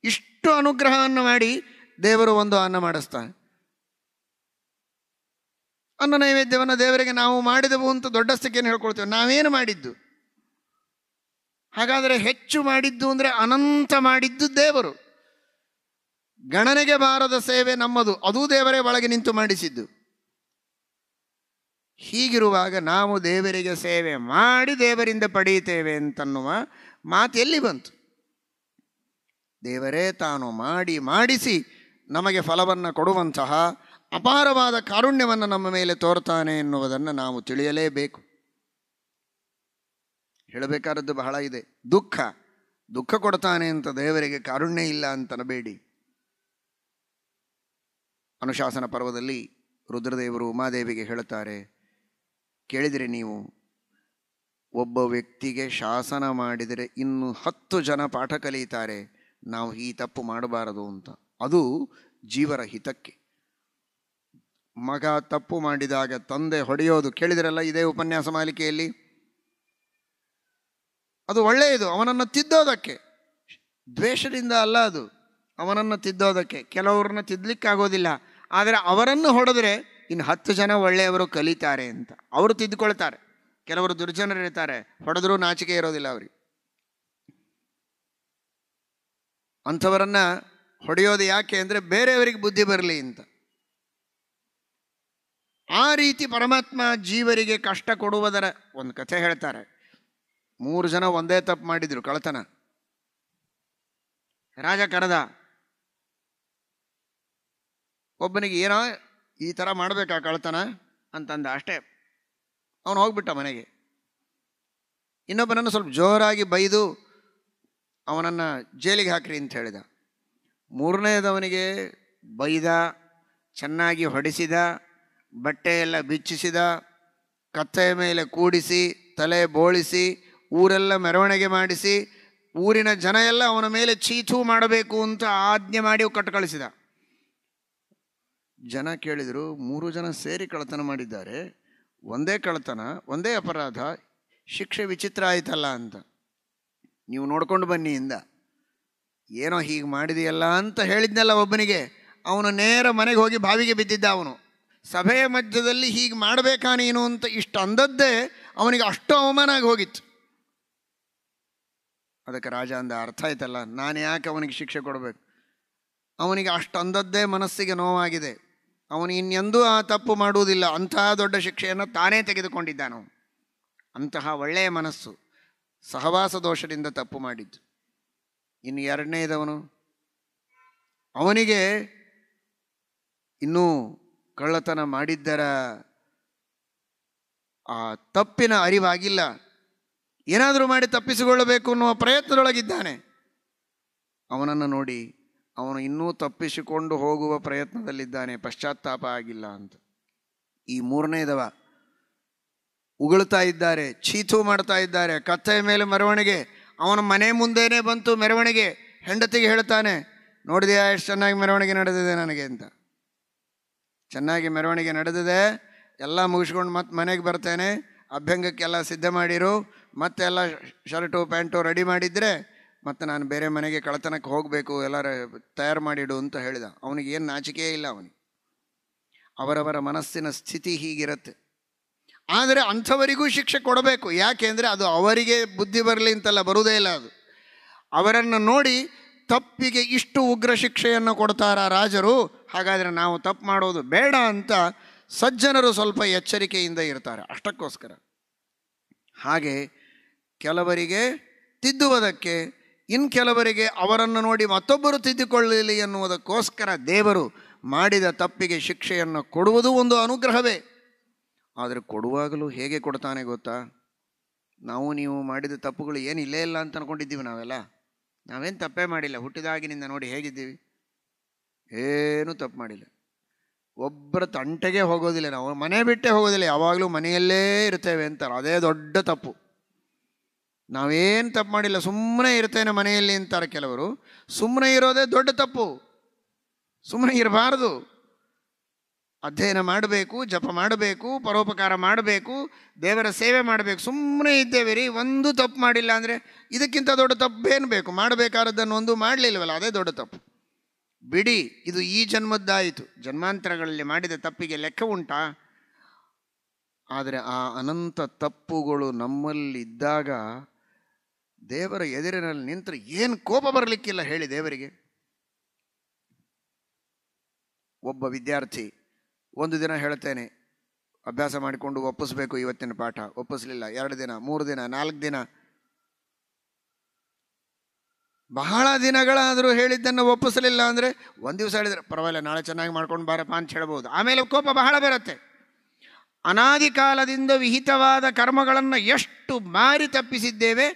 ಇಷ್ಟು ಅನುಗ್ರಹವನ್ನು ಮಾಡಿ ದೇವರು ಒಂದು ಅನ್ನ ಮಾಡಿಸ್ತಾನೆ. ಅನ್ನ ನೈವೇದ್ಯವನ್ನು ದೇವರಿಗೆ ನಾವು ಮಾಡಿದೆವು ಅಂತ ದೊಡ್ಡಸ್ತಿಕೆಯನ್ನು ಹೇಳ್ಕೊಳ್ತೇವೆ. ನಾವೇನು ಮಾಡಿದ್ದು? ಹಾಗಾದರೆ ಹೆಚ್ಚು ಮಾಡಿದ್ದು ಅಂದರೆ ಅನಂತ ಮಾಡಿದ್ದು ದೇವರು. ಗಣನೆಗೆ ಬಾರದ ಸೇವೆ ನಮ್ಮದು, ಅದೂ ದೇವರೇ ಒಳಗೆ ನಿಂತು ಮಾಡಿಸಿದ್ದು. ಹೀಗಿರುವಾಗ ನಾವು ದೇವರಿಗೆ ಸೇವೆ ಮಾಡಿ ದೇವರಿಂದ ಪಡೆಯುತ್ತೇವೆ ಅಂತನ್ನುವ ಮಾತು ಎಲ್ಲಿ ಬಂತು? ದೇವರೇ ತಾನು ಮಾಡಿಸಿ ನಮಗೆ ಫಲವನ್ನು ಕೊಡುವಂತಹ ಅಪಾರವಾದ ಕಾರುಣ್ಯವನ್ನು ನಮ್ಮ ಮೇಲೆ ತೋರ್ತಾನೆ ಎನ್ನುವುದನ್ನು ನಾವು ತಿಳಿಯಲೇಬೇಕು. ಹೇಳಬೇಕಾದದ್ದು ಬಹಳ ಇದೆ. ದುಃಖ ಕೊಡ್ತಾನೆ ಅಂತ ದೇವರಿಗೆ ಕಾರುಣ್ಯ ಇಲ್ಲ ಅಂತನಬೇಡಿ. ಅನುಶಾಸನ ಪರ್ವದಲ್ಲಿ ರುದ್ರದೇವರು ಉಮಾದೇವಿಗೆ ಹೇಳುತ್ತಾರೆ, ಕೇಳಿದರೆ ನೀವು ಒಬ್ಬ ವ್ಯಕ್ತಿಗೆ ಶಾಸನ ಮಾಡಿದರೆ ಇನ್ನು 10 ಜನ ಪಾಠ ಕಲಿಯುತ್ತಾರೆ, ನಾವು ಈ ತಪ್ಪು ಮಾಡಬಾರದು ಅಂತ. ಅದು ಜೀವರ ಹಿತಕ್ಕೆ. ಮಗ ತಪ್ಪು ಮಾಡಿದಾಗ ತಂದೆ ಹೊಡೆಯೋದು ಕೇಳಿದಿರಲ್ಲ ಇದೇ ಉಪನ್ಯಾಸ ಮಾಲಿಕೆಯಲ್ಲಿ. ಅದು ಒಳ್ಳೆಯದು, ಅವನನ್ನು ತಿದ್ದೋದಕ್ಕೆ, ದ್ವೇಷದಿಂದ ಅಲ್ಲ, ಅದು ಅವನನ್ನು ತಿದ್ದೋದಕ್ಕೆ. ಕೆಲವ್ರನ್ನ ತಿದ್ದಲಿಕ್ಕಾಗೋದಿಲ್ಲ, ಆದರೆ ಅವರನ್ನು ಹೊಡೆದ್ರೆ ಇನ್ನು 10 ಜನ ಒಳ್ಳೆಯವರು ಕಲಿತಾರೆ ಅಂತ ಅವರು ತಿದ್ದುಕೊಳ್ತಾರೆ. ಕೆಲವರು ದುರ್ಜನರಿರ್ತಾರೆ, ಹೊಡೆದ್ರೂ ನಾಚಿಕೆ ಇರೋದಿಲ್ಲ ಅವ್ರಿಗೆ. ಅಂಥವರನ್ನು ಹೊಡೆಯೋದು ಯಾಕೆ ಅಂದರೆ ಬೇರೆಯವರಿಗೆ ಬುದ್ಧಿ ಬರಲಿ ಅಂತ. ಆ ರೀತಿ ಪರಮಾತ್ಮ ಜೀವರಿಗೆ ಕಷ್ಟ ಕೊಡುವುದರ ಒಂದು ಕಥೆ ಹೇಳ್ತಾರೆ. 3 ಜನ ಒಂದೇ ತಪ್ಪು ಮಾಡಿದರು, ಕಳ್ಳತನ. ರಾಜ ಕರೆದ, ಒಬ್ಬನಿಗೆ ಏನೋ ಈ ಥರ ಮಾಡಬೇಕಾ ಕಳ್ಳತನ ಅಂತಂದ, ಅಷ್ಟೇ. ಅವನು ಹೋಗ್ಬಿಟ್ಟ ಮನೆಗೆ. ಇನ್ನೊಬ್ಬನನ್ನು ಸ್ವಲ್ಪ ಜೋರಾಗಿ ಬೈದು ಅವನನ್ನು ಜೈಲಿಗೆ ಹಾಕ್ರಿ ಅಂತ ಹೇಳಿದ. 3ನೇದವನಿಗೆ ಬೈದ, ಚೆನ್ನಾಗಿ ಹೊಡೆಸಿದ, ಬಟ್ಟೆ ಎಲ್ಲ ಬಿಚ್ಚಿಸಿದ, ಕತ್ತೆಯ ಮೇಲೆ ಕೂಡಿಸಿ, ತಲೆ ಬೋಳಿಸಿ, ಊರೆಲ್ಲ ಮೆರವಣಿಗೆ ಮಾಡಿಸಿ, ಊರಿನ ಜನ ಎಲ್ಲ ಅವನ ಮೇಲೆ ಚೀಥೂ ಮಾಡಬೇಕು ಅಂತ ಆಜ್ಞೆ ಮಾಡಿ ಕಟ್ಟು ಕಳಿಸಿದ. ಜನ ಕೇಳಿದರು, 3 ಜನ ಸೇರಿ ಕಳ್ಳತನ ಮಾಡಿದ್ದಾರೆ, ಒಂದೇ ಕಳ್ಳತನ, ಒಂದೇ ಅಪರಾಧ, ಶಿಕ್ಷೆ ವಿಚಿತ್ರ ಆಯ್ತಲ್ಲ ಅಂತ. ನೀವು ನೋಡ್ಕೊಂಡು ಬನ್ನಿ ಇಂದ. ಏನೋ ಹೀಗೆ ಮಾಡಿದೆಯಲ್ಲ ಅಂತ ಹೇಳಿದ್ನಲ್ಲ ಒಬ್ಬನಿಗೆ, ಅವನು ನೇರ ಮನೆಗೆ ಹೋಗಿ ಬಾವಿಗೆ ಬಿದ್ದಿದ್ದ. ಅವನು ಸಭೆಯ ಮಧ್ಯದಲ್ಲಿ ಹೀಗೆ ಮಾಡಬೇಕಾ ನೀನು ಅಂತ ಇಷ್ಟು ಅಂದದ್ದೇ ಅವನಿಗೆ ಅಷ್ಟು ಅವಮಾನ ಆಗಿ ಹೋಗಿತ್ತು. ಅದಕ್ಕೆ ರಾಜ ಅಂದ, ಅರ್ಥ ಆಯ್ತಲ್ಲ, ನಾನು ಯಾಕೆ ಅವನಿಗೆ ಶಿಕ್ಷೆ ಕೊಡಬೇಕು? ಅವನಿಗೆ ಅಷ್ಟು ಅಂದದ್ದೇ ಮನಸ್ಸಿಗೆ ನೋವಾಗಿದೆ, ಅವನು ಇನ್ನೆಂದೂ ಆ ತಪ್ಪು ಮಾಡುವುದಿಲ್ಲ, ಅಂತಹ ದೊಡ್ಡ ಶಿಕ್ಷೆಯನ್ನು ತಾನೇ ತೆಗೆದುಕೊಂಡಿದ್ದಾನು. ಅಂತಹ ಒಳ್ಳೆಯ ಮನಸ್ಸು, ಸಹವಾಸ ದೋಷದಿಂದ ತಪ್ಪು ಮಾಡಿದ್ದು. ಇನ್ನು 2ನೇದವನು, ಅವನಿಗೆ ಇನ್ನೂ ಕಳ್ಳತನ ಮಾಡಿದ್ದರ ಆ ತಪ್ಪಿನ ಅರಿವಾಗಿಲ್ಲ, ಏನಾದರೂ ಮಾಡಿ ತಪ್ಪಿಸಿಕೊಳ್ಳಬೇಕು ಅನ್ನುವ ಪ್ರಯತ್ನದೊಳಗಿದ್ದಾನೆ. ಅವನನ್ನು ನೋಡಿ ಅವನು ಇನ್ನೂ ತಪ್ಪಿಸಿಕೊಂಡು ಹೋಗುವ ಪ್ರಯತ್ನದಲ್ಲಿದ್ದಾನೆ, ಪಶ್ಚಾತ್ತಾಪ ಆಗಿಲ್ಲ ಅಂತ. ಈ 3ನೇದವ ಉಗುಳ್ತಾ ಇದ್ದಾರೆ, ಚೀಥು ಮಾಡ್ತಾ ಇದ್ದಾರೆ, ಕತ್ತೆಯ ಮೇಲೆ ಮೆರವಣಿಗೆ. ಅವನ ಮನೆ ಮುಂದೆನೇ ಬಂತು ಮೆರವಣಿಗೆ. ಹೆಂಡತಿಗೆ ಹೇಳ್ತಾನೆ, ನೋಡಿದೆಯಾ ಎಷ್ಟು ಚೆನ್ನಾಗಿ ಮೆರವಣಿಗೆ ನಡೆದಿದೆ ನನಗೆ ಅಂತ. ಚೆನ್ನಾಗಿ ಮೆರವಣಿಗೆ ನಡೆದಿದೆ, ಎಲ್ಲ ಮುಗಿಸ್ಕೊಂಡು ಮತ್ತೆ ಮನೆಗೆ ಬರ್ತೇನೆ, ಅಭ್ಯಂಗಕ್ಕೆಲ್ಲ ಸಿದ್ಧ ಮಾಡಿರು, ಮತ್ತೆಲ್ಲ ಶರ್ಟು ಪ್ಯಾಂಟು ರೆಡಿ ಮಾಡಿದರೆ ಮತ್ತು ನಾನು ಬೇರೆ ಮನೆಗೆ ಕಳ್ಳತನಕ್ಕೆ ಹೋಗಬೇಕು, ಎಲ್ಲರ ತಯಾರು ಮಾಡಿಡು ಅಂತ ಹೇಳಿದ. ಅವನಿಗೇನು ನಾಚಿಕೆಯೇ ಇಲ್ಲ. ಅವನಿಗೆ ಅವರವರ ಮನಸ್ಸಿನ ಸ್ಥಿತಿ ಹೀಗಿರುತ್ತೆ. ಆದರೆ ಅಂಥವರಿಗೂ ಶಿಕ್ಷೆ ಕೊಡಬೇಕು. ಯಾಕೆ ಅಂದರೆ ಅದು ಅವರಿಗೆ ಬುದ್ಧಿ ಬರಲಿ ಅಂತಲ್ಲ, ಬರುವುದೇ ಇಲ್ಲ ಅದು. ಅವರನ್ನು ನೋಡಿ ತಪ್ಪಿಗೆ ಇಷ್ಟು ಉಗ್ರ ಶಿಕ್ಷೆಯನ್ನು ಕೊಡ್ತಾರ ರಾಜರು, ಹಾಗಾದರೆ ನಾವು ತಪ್ಪು ಮಾಡೋದು ಬೇಡ ಅಂತ ಸಜ್ಜನರು ಸ್ವಲ್ಪ ಎಚ್ಚರಿಕೆಯಿಂದ ಇರ್ತಾರೆ, ಅಷ್ಟಕ್ಕೋಸ್ಕರ. ಹಾಗೆ ಕೆಲವರಿಗೆ ತಿದ್ದುವುದಕ್ಕೆ, ಇನ್ನು ಕೆಲವರಿಗೆ ಅವರನ್ನು ನೋಡಿ ಮತ್ತೊಬ್ಬರು ತಿದ್ದಿಕೊಳ್ಳಲಿ ಎನ್ನುವುದಕ್ಕೋಸ್ಕರ ದೇವರು ಮಾಡಿದ ತಪ್ಪಿಗೆ ಶಿಕ್ಷೆಯನ್ನು ಕೊಡುವುದು ಒಂದು ಅನುಗ್ರಹವೇ. ಆದರೆ ಕೊಡುವಾಗಲೂ ಹೇಗೆ ಕೊಡ್ತಾನೆ ಗೊತ್ತಾ? ನಾವು ನೀವು ಮಾಡಿದ ತಪ್ಪುಗಳು ಏನು ಇಲ್ಲೇ ಇಲ್ಲ ಅಂತ ಅಂದ್ಕೊಂಡಿದ್ದೀವಿ ನಾವೆಲ್ಲ. ನಾವೇನು ತಪ್ಪೇ ಮಾಡಿಲ್ಲ, ಹುಟ್ಟಿದಾಗಿನಿಂದ ನೋಡಿ ಹೇಗಿದ್ದೀವಿ, ಏನೂ ತಪ್ಪು ಮಾಡಿಲ್ಲ. ಒಬ್ಬರ ತಂಟೆಗೆ ಹೋಗೋದಿಲ್ಲ, ನಾವು ಮನೆ ಬಿಟ್ಟೇ ಹೋಗೋದಿಲ್ಲ, ಯಾವಾಗಲೂ ಮನೆಯಲ್ಲೇ ಇರ್ತೇವೆ ಅಂತಾರೆ, ಅದೇ ದೊಡ್ಡ ತಪ್ಪು. ನಾವೇನು ತಪ್ಪು ಮಾಡಿಲ್ಲ, ಸುಮ್ಮನೆ ಇರ್ತೇನೆ ಮನೆಯಲ್ಲಿ ಅಂತಾರೆ ಕೆಲವರು. ಸುಮ್ಮನೆ ಇರೋದೇ ದೊಡ್ಡ ತಪ್ಪು. ಸುಮ್ಮನೆ ಇರಬಾರ್ದು. ಅಧ್ಯಯನ ಮಾಡಬೇಕು, ಜಪ ಮಾಡಬೇಕು, ಪರೋಪಕಾರ ಮಾಡಬೇಕು, ದೇವರ ಸೇವೆ ಮಾಡಬೇಕು. ಸುಮ್ಮನೆ ಇದ್ದೇವೆ ರೀ, ಒಂದು ತಪ್ಪು ಮಾಡಿಲ್ಲ ಅಂದರೆ ಇದಕ್ಕಿಂತ ದೊಡ್ಡ ತಪ್ಪೇನು ಬೇಕು? ಮಾಡಬೇಕಾದದ್ದನ್ನು ಒಂದು ಮಾಡಲಿಲ್ಲವಲ್ಲ, ಅದೇ ದೊಡ್ಡ ತಪ್ಪು. ಬಿಡಿ, ಇದು ಈ ಜನ್ಮದ್ದಾಯಿತು. ಜನ್ಮಾಂತರಗಳಲ್ಲಿ ಮಾಡಿದ ತಪ್ಪಿಗೆ ಲೆಕ್ಕ ಉಂಟಾ? ಆದರೆ ಆ ಅನಂತ ತಪ್ಪುಗಳು ನಮ್ಮಲ್ಲಿದ್ದಾಗ ದೇವರ ಎದುರಿನಲ್ಲಿ ನಿಂತರೆ ಏನು ಕೋಪ ಬರಲಿಕ್ಕಿಲ್ಲ ಹೇಳಿ ದೇವರಿಗೆ. ಒಬ್ಬ ವಿದ್ಯಾರ್ಥಿ ಒಂದು ದಿನ ಹೇಳ್ತೇನೆ, ಅಭ್ಯಾಸ ಮಾಡಿಕೊಂಡು ಒಪ್ಪಿಸ್ಬೇಕು ಇವತ್ತಿನ ಪಾಠ, ಒಪ್ಪಿಸ್ಲಿಲ್ಲ. 2 ದಿನ, 3 ದಿನ, 4 ದಿನ, ಬಹಳ ದಿನಗಳಾದರೂ ಹೇಳಿದ್ದನ್ನು ಒಪ್ಪಿಸಲಿಲ್ಲ ಅಂದರೆ ಒಂದು ದಿವಸ ಹೇಳಿದರೆ ಪರವಾಗಿಲ್ಲ, ನಾಳೆ ಚೆನ್ನಾಗಿ ಮಾಡ್ಕೊಂಡು ಬಾರಪ್ಪ ಅಂತ ಹೇಳ್ಬೋದು. ಆಮೇಲೆ ಕೋಪ ಬಹಳ ಬರುತ್ತೆ. ಅನಾದಿ ಕಾಲದಿಂದ ವಿಹಿತವಾದ ಕರ್ಮಗಳನ್ನು ಎಷ್ಟು ಮಾರಿ ತಪ್ಪಿಸಿದ್ದೇವೆ,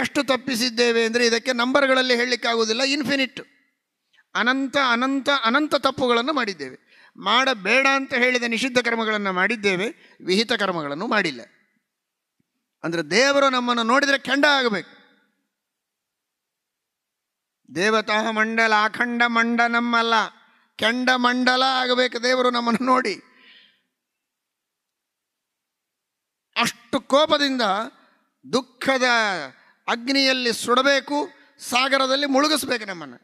ಎಷ್ಟು ತಪ್ಪಿಸಿದ್ದೇವೆ ಅಂದರೆ ಇದಕ್ಕೆ ನಂಬರ್ಗಳಲ್ಲಿ ಹೇಳಲಿಕ್ಕಾಗುವುದಿಲ್ಲ. ಇನ್ಫಿನಿಟ್, ಅನಂತ ಅನಂತ ಅನಂತ ತಪ್ಪುಗಳನ್ನು ಮಾಡಿದ್ದೇವೆ. ಮಾಡಬೇಡ ಅಂತ ಹೇಳಿದ ನಿಷಿದ್ಧ ಕರ್ಮಗಳನ್ನು ಮಾಡಿದ್ದೇವೆ, ವಿಹಿತ ಕರ್ಮಗಳನ್ನು ಮಾಡಿಲ್ಲ. ಅಂದರೆ ದೇವರು ನಮ್ಮನ್ನು ನೋಡಿದರೆ ಕೆಂಡ ಆಗಬೇಕು. ದೇವತಾ ಮಂಡಲ ಅಖಂಡ ಮಂಡನಮ್ಮಲ್ಲ, ಕೆಂಡ ಮಂಡಲ ಆಗಬೇಕು ದೇವರು ನಮ್ಮನ್ನು ನೋಡಿ. ಅಷ್ಟು ಕೋಪದಿಂದ ದುಃಖದ ಅಗ್ನಿಯಲ್ಲಿ ಸುಡಬೇಕು, ಸಾಗರದಲ್ಲಿ ಮುಳುಗಿಸ್ಬೇಕು ನಮ್ಮನ್ನು.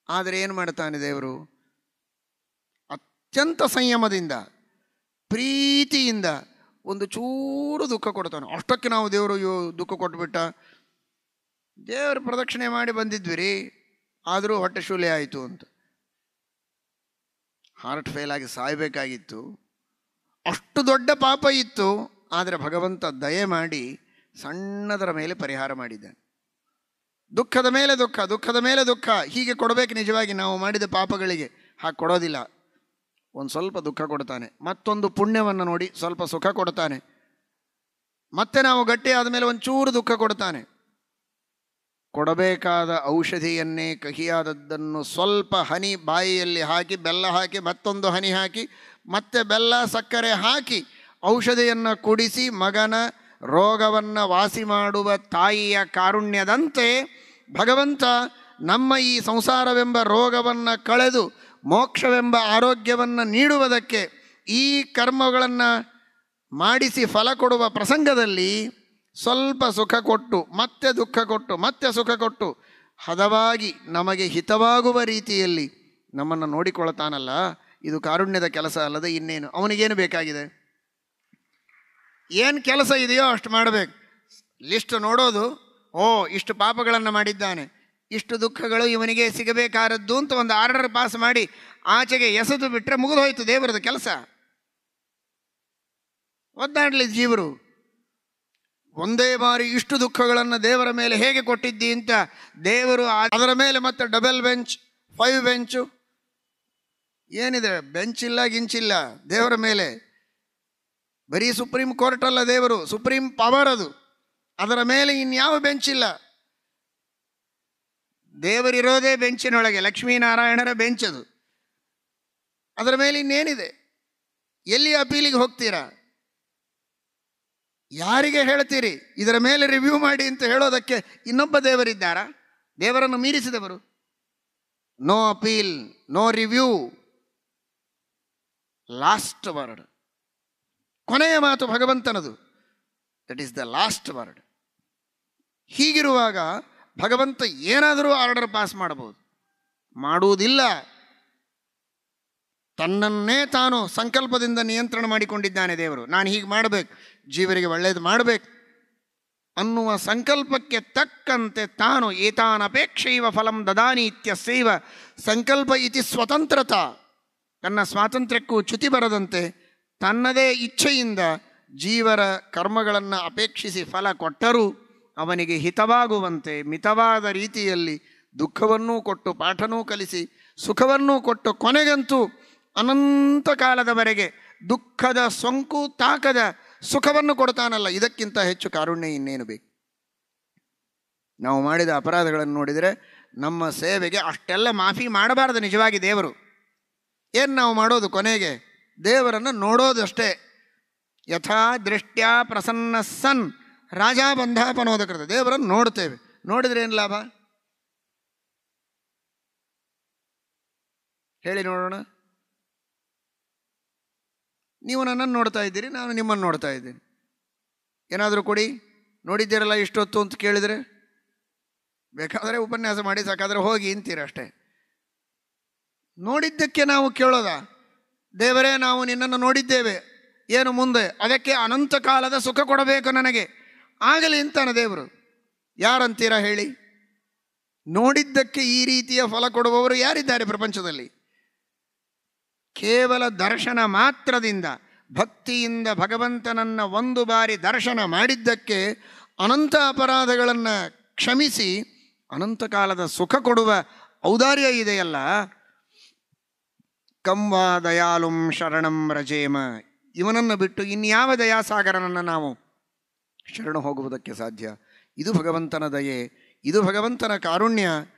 ಆದರೆ ಏನು ಮಾಡ್ತಾನೆ ದೇವರು? ಅತ್ಯಂತ ಸಂಯಮದಿಂದ, ಪ್ರೀತಿಯಿಂದ ಒಂದು ಚೂರು ದುಃಖ ಕೊಡ್ತಾನೆ. ಅಷ್ಟಕ್ಕೆ ನಾವು ದೇವರು ದುಃಖ ಕೊಟ್ಬಿಟ್ಟ, ದೇವರು ಪ್ರದಕ್ಷಿಣೆ ಮಾಡಿ ಬಂದಿದ್ವಿ ರೀ, ಆದರೂ ಹೊಟ್ಟೆ ಶೂಲೆ ಆಯಿತು ಅಂತ. ಹಾರ್ಟ್ ಫೇಲ್ ಆಗಿ ಸಾಯಬೇಕಾಗಿತ್ತು, ಅಷ್ಟು ದೊಡ್ಡ ಪಾಪ ಇತ್ತು. ಆದರೆ ಭಗವಂತ ದಯೆ ಮಾಡಿ ಸಣ್ಣದರ ಮೇಲೆ ಪರಿಹಾರ ಮಾಡಿದ್ದಾನೆ. ದುಃಖದ ಮೇಲೆ ದುಃಖ, ದುಃಖದ ಮೇಲೆ ದುಃಖ ಹೀಗೆ ಕೊಡಬೇಕು. ನಿಜವಾಗಿ ನಾವು ಮಾಡಿದ ಪಾಪಗಳಿಗೆ ಹಾಗೆ ಕೊಡೋದಿಲ್ಲ. ಒಂದು ಸ್ವಲ್ಪ ದುಃಖ ಕೊಡ್ತಾನೆ, ಮತ್ತೊಂದು ಪುಣ್ಯವನ್ನು ನೋಡಿ ಸ್ವಲ್ಪ ಸುಖ ಕೊಡ್ತಾನೆ, ಮತ್ತೆ ನಾವು ಗಟ್ಟಿ ಆದಮೇಲೆ ಒಂಚೂರು ದುಃಖ ಕೊಡ್ತಾನೆ. ಕೊಡಬೇಕಾದ ಔಷಧಿಯನ್ನೇ ಕಹಿಯಾದದ್ದನ್ನು ಸ್ವಲ್ಪ ಹನಿ ಬಾಯಿಯಲ್ಲಿ ಹಾಕಿ, ಬೆಲ್ಲ ಹಾಕಿ, ಮತ್ತೊಂದು ಹನಿ ಹಾಕಿ, ಮತ್ತೆ ಬೆಲ್ಲ ಸಕ್ಕರೆ ಹಾಕಿ ಔಷಧಿಯನ್ನು ಕುಡಿಸಿ ಮಗನ ರೋಗವನ್ನು ವಾಸಿ ಮಾಡುವ ತಾಯಿಯ ಕಾರುಣ್ಯದಂತೆ ಭಗವಂತ ನಮ್ಮ ಈ ಸಂಸಾರವೆಂಬ ರೋಗವನ್ನು ಕಳೆದು ಮೋಕ್ಷವೆಂಬ ಆರೋಗ್ಯವನ್ನು ನೀಡುವುದಕ್ಕೆ ಈ ಕರ್ಮಗಳನ್ನು ಮಾಡಿಸಿ ಫಲ ಕೊಡುವ ಪ್ರಸಂಗದಲ್ಲಿ ಸ್ವಲ್ಪ ಸುಖ ಕೊಟ್ಟು ಮತ್ತೆ ದುಃಖ ಕೊಟ್ಟು ಮತ್ತೆ ಸುಖ ಕೊಟ್ಟು ಹದವಾಗಿ ನಮಗೆ ಹಿತವಾಗುವ ರೀತಿಯಲ್ಲಿ ನಮ್ಮನ್ನು ನೋಡಿಕೊಳ್ತಾನಲ್ಲ. ಇದು ಕಾರುಣ್ಯದ ಕೆಲಸ ಅಲ್ಲದೆ ಇನ್ನೇನು. ಅವನಿಗೇನು ಬೇಕಾಗಿದೆ? ಏನು ಕೆಲಸ ಇದೆಯೋ ಅಷ್ಟು ಮಾಡಬೇಕು. ಲಿಸ್ಟ್ ನೋಡೋದು, ಓ ಇಷ್ಟು ಪಾಪಗಳನ್ನು ಮಾಡಿದ್ದಾನೆ, ಇಷ್ಟು ದುಃಖಗಳು ಇವನಿಗೆ ಸಿಗಬೇಕಾದದ್ದು ಅಂತ ಒಂದು ಆರ್ಡರ್ ಪಾಸ್ ಮಾಡಿ ಆಚೆಗೆ ಎಸೆದು ಬಿಟ್ಟರೆ ಮುಗಿದೋಯ್ತು ದೇವರದ ಕೆಲಸ. ಒದ್ದಾಡಲಿ ಜೀವರು. ಒಂದೇ ಬಾರಿ ಇಷ್ಟು ದುಃಖಗಳನ್ನು ದೇವರ ಮೇಲೆ ಹೇಗೆ ಕೊಟ್ಟಿದ್ದಿ ಅಂತ ದೇವರು ಅದರ ಮೇಲೆ ಮತ್ತೆ ಡಬಲ್ ಬೆಂಚ್ 5 ಬೆಂಚು ಏನಿದೆ, ಬೆಂಚ್ ಇಲ್ಲ ಗಿಂಚಿಲ್ಲ ದೇವರ ಮೇಲೆ. ಬರೀ ಸುಪ್ರೀಂ ಕೋರ್ಟ್ ಅಲ್ಲ ದೇವರು, ಸುಪ್ರೀಂ ಪವರ್ ಅದು. ಅದರ ಮೇಲೆ ಇನ್ಯಾವ ಬೆಂಚ್ ಇಲ್ಲ. ದೇವರಿರೋದೇ ಬೆಂಚಿನೊಳಗೆ, ಲಕ್ಷ್ಮೀನಾರಾಯಣರ ಬೆಂಚ್ ಅದು. ಅದರ ಮೇಲೆ ಇನ್ನೇನಿದೆ? ಎಲ್ಲಿ ಅಪೀಲಿಗೆ ಹೋಗ್ತೀರಾ? ಯಾರಿಗೆ ಹೇಳ್ತೀರಿ ಇದರ ಮೇಲೆ ರಿವ್ಯೂ ಮಾಡಿ ಅಂತ ಹೇಳೋದಕ್ಕೆ? ಇನ್ನೊಬ್ಬ ದೇವರಿದ್ದಾರಾ? ದೇವರನ್ನು ಮೀರಿಸಿದವರು. No appeal, no review, last word, ಕೊನೆಯ ಮಾತು ಭಗವಂತನದು. That is the last word. ಹೀಗಿರುವಾಗ ಭಗವಂತ ಏನಾದರೂ ಆರ್ಡರ್ ಪಾಸ್ ಮಾಡಬಹುದು, ಮಾಡುವುದಿಲ್ಲ. ತನ್ನನ್ನೇ ತಾನು ಸಂಕಲ್ಪದಿಂದ ನಿಯಂತ್ರಣ ಮಾಡಿಕೊಂಡಿದ್ದಾನೆ ದೇವರು. ನಾನು ಹೀಗೆ ಮಾಡಬೇಕು, ಜೀವರಿಗೆ ಒಳ್ಳೆಯದು ಮಾಡಬೇಕು ಅನ್ನುವ ಸಂಕಲ್ಪಕ್ಕೆ ತಕ್ಕಂತೆ ತಾನು ಏತಾನಪೇಕ್ಷೈವ ಫಲಂ ದದಾನಿ ಇತ್ಯಸ್ಯೈವ ಸಂಕಲ್ಪ ಇತಿ ಸ್ವತಂತ್ರತಾ. ತನ್ನ ಸ್ವಾತಂತ್ರ್ಯಕ್ಕೂ ಚ್ಯುತಿ ಬರದಂತೆ ತನ್ನದೇ ಇಚ್ಛೆಯಿಂದ ಜೀವರ ಕರ್ಮಗಳನ್ನು ಅಪೇಕ್ಷಿಸಿ ಫಲ ಕೊಟ್ಟರೂ ಅವನಿಗೆ ಹಿತವಾಗುವಂತೆ ಮಿತವಾದ ರೀತಿಯಲ್ಲಿ ದುಃಖವನ್ನೂ ಕೊಟ್ಟು ಪಾಠನೂ ಕಲಿಸಿ ಸುಖವನ್ನೂ ಕೊಟ್ಟು ಕೊನೆಗಂತೂ ಅನಂತ ಕಾಲದವರೆಗೆ ದುಃಖದ ಸೋಂಕು ತಾಕದ ಸುಖವನ್ನು ಕೊಡ್ತಾನಲ್ಲ. ಇದಕ್ಕಿಂತ ಹೆಚ್ಚು ಕಾರುಣ್ಯ ಇನ್ನೇನು ಬೇಕು? ನಾವು ಮಾಡಿದ ಅಪರಾಧಗಳನ್ನು ನೋಡಿದರೆ ನಮ್ಮ ಸೇವೆಗೆ ಅಷ್ಟೆಲ್ಲ ಮಾಫಿ ಮಾಡಬಾರದು ನಿಜವಾಗಿ ದೇವರು. ಏನು ನಾವು ಮಾಡೋದು? ಕೊನೆಗೆ ದೇವರನ್ನು ನೋಡೋದಷ್ಟೇ. ಯಥಾ ದೃಷ್ಟ್ಯಾ ಪ್ರಸನ್ನ ಸನ್ ರಾಜ ಬಂಧಾಪನೋದಕೃತ. ದೇವರನ್ನು ನೋಡ್ತೇವೆ, ನೋಡಿದ್ರೆ ಏನು ಲಾಭ ಹೇಳಿ ನೋಡೋಣ. ನೀವು ನನ್ನನ್ನು ನೋಡ್ತಾ ಇದ್ದೀರಿ, ನಾನು ನಿಮ್ಮನ್ನು ನೋಡ್ತಾ ಇದ್ದೀನಿ. ಏನಾದರೂ ಕೊಡಿ, ನೋಡಿದ್ದೀರಲ್ಲ ಇಷ್ಟೊತ್ತು ಅಂತ ಕೇಳಿದರೆ ಬೇಕಾದರೆ ಉಪನ್ಯಾಸ ಮಾಡಿ, ಸಾಕಾದರೆ ಹೋಗಿ ಅಂತೀರ ಅಷ್ಟೇ. ನೋಡಿದ್ದಕ್ಕೆ ನಾವು ಕೇಳೋದ? ದೇವರೇ ನಾವು ನಿನ್ನನ್ನು ನೋಡಿದ್ದೇವೆ, ಏನು ಮುಂದೆ? ಅದಕ್ಕೆ ಅನಂತ ಕಾಲದ ಸುಖ ಕೊಡಬೇಕು ನನಗೆ, ಆಗಲಿ ಅಂತಾನೆ ದೇವರು. ಯಾರಂತೀರಾ ಹೇಳಿ? ನೋಡಿದ್ದಕ್ಕೆ ಈ ರೀತಿಯ ಫಲ ಕೊಡುವವರು ಯಾರಿದ್ದಾರೆ ಪ್ರಪಂಚದಲ್ಲಿ? ಕೇವಲ ದರ್ಶನ ಮಾತ್ರದಿಂದ ಭಕ್ತಿಯಿಂದ ಭಗವಂತನನ್ನು ಒಂದು ಬಾರಿ ದರ್ಶನ ಮಾಡಿದ್ದಕ್ಕೆ ಅನಂತ ಅಪರಾಧಗಳನ್ನು ಕ್ಷಮಿಸಿ ಅನಂತ ಕಾಲದ ಸುಖ ಕೊಡುವ ಔದಾರ್ಯ ಇದೆಯಲ್ಲ. ಕಂವಾ ದಯಾಳುಂ ಶರಣಂ ರಜೇಮ. ಇವನನ್ನು ಬಿಟ್ಟು ಇನ್ಯಾವ ದಯಾಸಾಗರನನ್ನು ನಾವು ಶರಣ ಹೋಗುವುದಕ್ಕೆ ಸಾಧ್ಯ? ಇದು ಭಗವಂತನ ದಯೆ, ಇದು ಭಗವಂತನ ಕಾರುಣ್ಯ.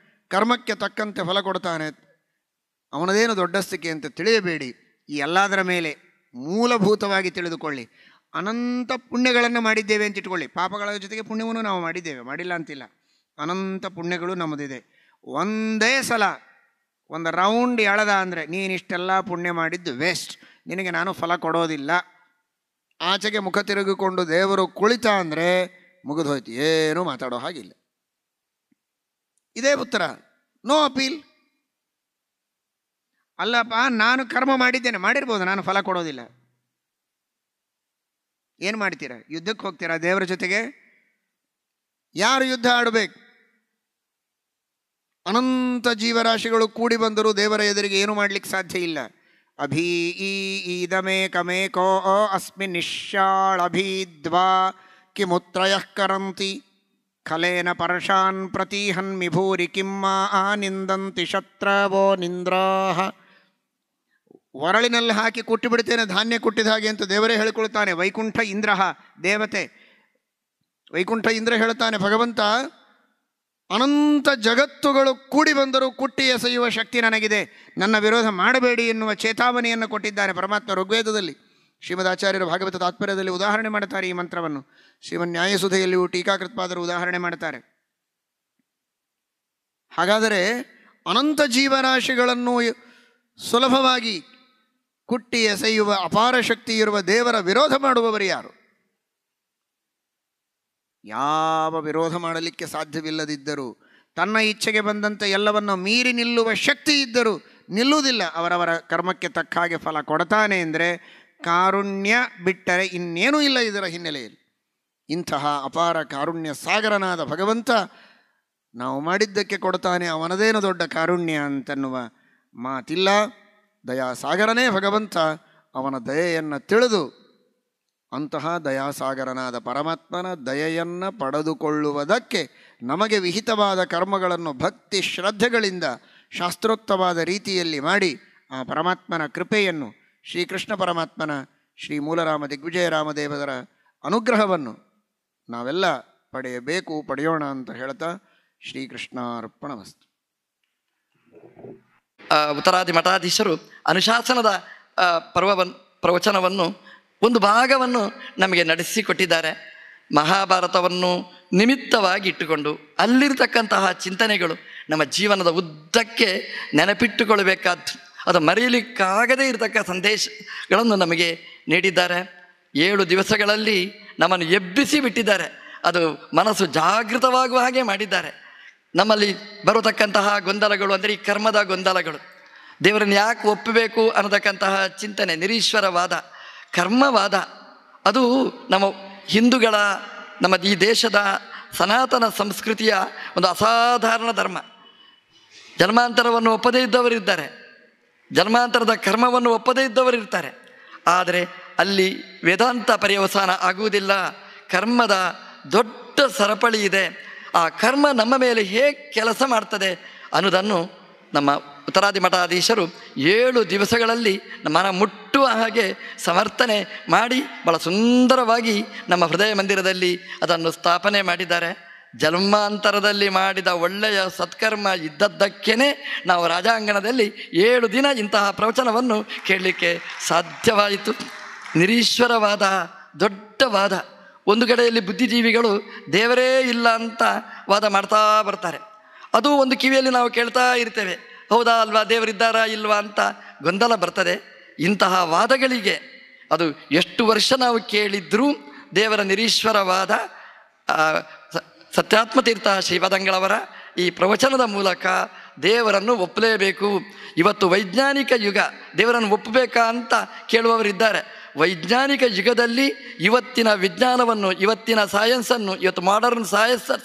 ಕರ್ಮಕ್ಕೆ ತಕ್ಕಂತೆ ಫಲ ಕೊಡ್ತಾನೆ. ಅವನದೇನು ದೊಡ್ಡಸ್ತಿಕೆ ಅಂತ ತಿಳಿಯಬೇಡಿ. ಈ ಎಲ್ಲದರ ಮೇಲೆ ಮೂಲಭೂತವಾಗಿ ತಿಳಿದುಕೊಳ್ಳಿ. ಅನಂತ ಪುಣ್ಯಗಳನ್ನು ಮಾಡಿದ್ದೇವೆ ಅಂತ ಇಟ್ಕೊಳ್ಳಿ. ಪಾಪಗಳ ಜೊತೆಗೆ ಪುಣ್ಯವನ್ನು ನಾವು ಮಾಡಿದ್ದೇವೆ, ಮಾಡಿಲ್ಲ ಅಂತಿಲ್ಲ. ಅನಂತ ಪುಣ್ಯಗಳು ನಮ್ಮದಿದೆ. ಒಂದೇ ಸಲ ಒಂದು ರೌಂಡ್ ಎಳೆದ ಅಂದರೆ ನೀನಿಷ್ಟೆಲ್ಲ ಪುಣ್ಯ ಮಾಡಿದ್ದು ವೇಸ್ಟ್, ನಿನಗೆ ನಾನು ಫಲ ಕೊಡೋದಿಲ್ಲ, ಆಚೆಗೆ ಮುಖ ತಿರುಗಿಕೊಂಡು ದೇವರು ಕುಳಿತ ಅಂದರೆ ಮುಗಿದು ಹೋಯ್ತು, ಏನೂ ಮಾತಾಡೋ ಹಾಗಿಲ್ಲ. ಇದೇ ಉತ್ತರ. No appeal. ಅಲ್ಲಪ್ಪ ನಾನು ಕರ್ಮ ಮಾಡಿದ್ದೇನೆ, ಮಾಡಿರ್ಬೋದು, ನಾನು ಫಲ ಕೊಡೋದಿಲ್ಲ. ಏನು ಮಾಡ್ತೀರಾ? ಯುದ್ಧಕ್ಕೆ ಹೋಗ್ತೀರಾ ದೇವರ ಜೊತೆಗೆ? ಯಾರು ಯುದ್ಧ ಆಡಬೇಕು? ಅನಂತ ಜೀವರಾಶಿಗಳು ಕೂಡಿ ಬಂದರೂ ದೇವರ ಎದುರಿಗೆ ಏನು ಮಾಡಲಿಕ್ಕೆ ಸಾಧ್ಯ ಇಲ್ಲ. ಅಭೀ ಈದಮೇಕಮೇಕೋ ಅಸ್ಮಿ ನಿಶ್ಯಾಳಭೀದ್ವಾ ಕಿಮುತ್ರಯಃ ಕರಂತಿ ಖಲೇನ ಪರ್ಷಾನ್ ಪ್ರತೀಹನ್ಮಿ ಭೂರಿ ಕಿಮ್ಮ ನಿಂದಂತಿ ಶತ್ರವೋ ನಿಂದ್ರಾಹ. ಒರಳಿನಲ್ಲಿ ಹಾಕಿ ಕುಟ್ಟಿ ಬಿಡ್ತೇನೆ ಧಾನ್ಯ ಕುಟ್ಟಿದ ಹಾಗೆ ಅಂತ ದೇವರೇ ಹೇಳಿಕೊಳ್ತಾನೆ. ವೈಕುಂಠ ಇಂದ್ರ ದೇವತೆ, ವೈಕುಂಠ ಇಂದ್ರ ಹೇಳ್ತಾನೆ, ಭಗವಂತ ಅನಂತ ಜಗತ್ತುಗಳು ಕೂಡಿ ಬಂದರೂ ಕುಟ್ಟಿ ಎಸೆಯುವ ಶಕ್ತಿ ನನಗಿದೆ, ನನ್ನ ವಿರೋಧ ಮಾಡಬೇಡಿ ಎನ್ನುವ ಚೇತಾವನೆಯನ್ನು ಕೊಟ್ಟಿದ್ದಾನೆ ಪರಮಾತ್ಮ ಋಗ್ವೇದದಲ್ಲಿ. ಶ್ರೀಮದ್ ಆಚಾರ್ಯರು ಭಾಗವತ ತಾತ್ಪರ್ಯದಲ್ಲಿ ಉದಾಹರಣೆ ಮಾಡ್ತಾರೆ ಈ ಮಂತ್ರವನ್ನು. ಶ್ರೀಮನ್ ನ್ಯಾಯಸುಧೆಯಲ್ಲಿಯೂ ಟೀಕಾಕೃತ್ಪಾದರು ಉದಾಹರಣೆ ಮಾಡ್ತಾರೆ. ಹಾಗಾದರೆ ಅನಂತ ಜೀವರಾಶಿಗಳನ್ನು ಸುಲಭವಾಗಿ ಕುಟ್ಟಿ ಎಸೆಯುವ ಅಪಾರ ಶಕ್ತಿ ಇರುವ ದೇವರ ವಿರೋಧ ಮಾಡುವವರು ಯಾರು? ಯಾವ ವಿರೋಧ ಮಾಡಲಿಕ್ಕೆ ಸಾಧ್ಯವಿಲ್ಲದಿದ್ದರೂ, ತನ್ನ ಇಚ್ಛೆಗೆ ಬಂದಂತೆ ಎಲ್ಲವನ್ನು ಮೀರಿ ನಿಲ್ಲುವ ಶಕ್ತಿ ಇದ್ದರೂ ನಿಲ್ಲುವುದಿಲ್ಲ. ಅವರವರ ಕರ್ಮಕ್ಕೆ ತಕ್ಕ ಹಾಗೆ ಫಲ ಕೊಡ್ತಾನೆ ಅಂದರೆ ಕಾರುಣ್ಯ ಬಿಟ್ಟರೆ ಇನ್ನೇನೂ ಇಲ್ಲ ಇದರ ಹಿನ್ನೆಲೆಯಲ್ಲಿ. ಇಂತಹ ಅಪಾರ ಕಾರುಣ್ಯ ಸಾಗರನಾದ ಭಗವಂತ ನಾವು ಮಾಡಿದ್ದಕ್ಕೆ ಕೊಡ್ತಾನೆ, ಅವನದೇನು ದೊಡ್ಡ ಕಾರುಣ್ಯ ಅಂತನ್ನುವ ಮಾತಿಲ್ಲ. ದಯಾಸಾಗರನೇ ಭಗವಂತ. ಅವನ ದಯೆಯನ್ನು ತಿಳಿದು ಅಂತಹ ದಯಾಸಾಗರನಾದ ಪರಮಾತ್ಮನ ದಯೆಯನ್ನು ಪಡೆದುಕೊಳ್ಳುವುದಕ್ಕೆ ನಮಗೆ ವಿಹಿತವಾದ ಕರ್ಮಗಳನ್ನು ಭಕ್ತಿ ಶ್ರದ್ಧೆಗಳಿಂದ ಶಾಸ್ತ್ರೋಕ್ತವಾದ ರೀತಿಯಲ್ಲಿ ಮಾಡಿ ಆ ಪರಮಾತ್ಮನ ಕೃಪೆಯನ್ನು, ಶ್ರೀಕೃಷ್ಣ ಪರಮಾತ್ಮನ ಶ್ರೀ ಮೂಲರಾಮ ದಿಗ್ವಿಜಯರಾಮದೇವರ ಅನುಗ್ರಹವನ್ನು ನಾವೆಲ್ಲ ಪಡೆಯಬೇಕು, ಪಡೆಯೋಣ ಅಂತ ಹೇಳ್ತಾ ಶ್ರೀಕೃಷ್ಣಾರ್ಪಣಮಸ್ತು. ಉತ್ತರಾದಿ ಮಠಾಧೀಶರು ಅನುಶಾಸನದ ಪ್ರವಚನವನ್ನು ಒಂದು ಭಾಗವನ್ನು ನಮಗೆ ನಡೆಸಿಕೊಟ್ಟಿದ್ದಾರೆ. ಮಹಾಭಾರತವನ್ನು ನಿಮಿತ್ತವಾಗಿ ಇಟ್ಟುಕೊಂಡು ಅಲ್ಲಿರ್ತಕ್ಕಂತಹ ಚಿಂತನೆಗಳು ನಮ್ಮ ಜೀವನದ ಉದ್ದಕ್ಕೆ ನೆನಪಿಟ್ಟುಕೊಳ್ಳಬೇಕಾದ್ದು, ಅದು ಮರೆಯಲಿಕ್ಕಾಗದೇ ಇರತಕ್ಕ ಸಂದೇಶಗಳನ್ನು ನಮಗೆ ನೀಡಿದ್ದಾರೆ. 7 ದಿವಸಗಳಲ್ಲಿ ನಮ್ಮನ್ನು ಎಬ್ಬಿಸಿ ಬಿಟ್ಟಿದ್ದಾರೆ. ಅದು ಮನಸ್ಸು ಜಾಗೃತವಾಗುವ ಹಾಗೆ ಮಾಡಿದ್ದಾರೆ. ನಮ್ಮಲ್ಲಿ ಬರತಕ್ಕಂತಹ ಗೊಂದಲಗಳು ಅಂದರೆ ಈ ಕರ್ಮದ ಗೊಂದಲಗಳು, ದೇವರನ್ನು ಯಾಕೆ ಒಪ್ಪಬೇಕು ಅನ್ನತಕ್ಕಂತಹ ಚಿಂತನೆ, ನಿರೀಶ್ವರವಾದ, ಕರ್ಮವಾದ, ಅದು ನಮ್ಮ ಹಿಂದೂಗಳ, ನಮ್ಮ ಈ ದೇಶದ ಸನಾತನ ಸಂಸ್ಕೃತಿಯ ಒಂದು ಅಸಾಧಾರಣ ಧರ್ಮ. ಜನ್ಮಾಂತರವನ್ನು ಒಪ್ಪದೇ ಇದ್ದವರಿದ್ದಾರೆ, ಜನ್ಮಾಂತರದ ಕರ್ಮವನ್ನು ಒಪ್ಪದೇ ಇದ್ದವರಿರ್ತಾರೆ. ಆದರೆ ಅಲ್ಲಿ ವೇದಾಂತ ಪರ್ಯವಸಾನ ಆಗುವುದಿಲ್ಲ. ಕರ್ಮದ ದೊಡ್ಡ ಸರಪಳಿ ಇದೆ. ಆ ಕರ್ಮ ನಮ್ಮ ಮೇಲೆ ಹೇಗೆ ಕೆಲಸ ಮಾಡ್ತದೆ ಅನ್ನೋದನ್ನು ನಮ್ಮ ಉತ್ತರಾದಿ ಮಠಾಧೀಶರು 7 ದಿವಸಗಳಲ್ಲಿ ಮನ ಮುಟ್ಟುವ ಹಾಗೆ ಸಮರ್ಥನೆ ಮಾಡಿ ಬಹಳ ಸುಂದರವಾಗಿ ನಮ್ಮ ಹೃದಯ ಮಂದಿರದಲ್ಲಿ ಅದನ್ನು ಸ್ಥಾಪನೆ ಮಾಡಿದ್ದಾರೆ. ಜನ್ಮಾಂತರದಲ್ಲಿ ಮಾಡಿದ ಒಳ್ಳೆಯ ಸತ್ಕರ್ಮ ಇದ್ದದ್ದಕ್ಕೇ ನಾವು ರಾಜಾಂಗಣದಲ್ಲಿ 7 ದಿನ ಇಂತಹ ಪ್ರವಚನವನ್ನು ಕೇಳಲಿಕ್ಕೆ ಸಾಧ್ಯವಾಯಿತು. ನಿರೀಶ್ವರವಾದ ದೊಡ್ಡ ವಾದ. ಒಂದು ಕಡೆಯಲ್ಲಿ ಬುದ್ಧಿಜೀವಿಗಳು ದೇವರೇ ಇಲ್ಲ ಅಂತ ವಾದ ಮಾಡ್ತಾ ಬರ್ತಾರೆ. ಅದು ಒಂದು ಕಿವಿಯಲ್ಲಿ ನಾವು ಕೇಳ್ತಾ ಇರ್ತೇವೆ, ಹೌದಾ ಅಲ್ವಾ, ದೇವರಿದ್ದಾರಾ ಇಲ್ವಾ ಅಂತ ಗೊಂದಲ ಬರ್ತದೆ. ಇಂತಹ ವಾದಗಳಿಗೆ ಅದು ಎಷ್ಟು ವರ್ಷ ನಾವು ಕೇಳಿದ್ರೂ ದೇವರ ನಿರೀಶ್ವರವಾದ ಸತ್ಯಾತ್ಮತೀರ್ಥ ಶ್ರೀಪಾದಂಗಳವರ ಈ ಪ್ರವಚನದ ಮೂಲಕ ದೇವರನ್ನು ಒಪ್ಪಲೇಬೇಕು. ಇವತ್ತು ವೈಜ್ಞಾನಿಕ ಯುಗ, ದೇವರನ್ನು ಒಪ್ಪಬೇಕಾ ಅಂತ ಕೇಳುವವರಿದ್ದಾರೆ. ವೈಜ್ಞಾನಿಕ ಯುಗದಲ್ಲಿ ಇವತ್ತಿನ ವಿಜ್ಞಾನವನ್ನು, ಇವತ್ತಿನ ಸೈನ್ಸನ್ನು, ಇವತ್ತು ಮಾಡರ್ನ್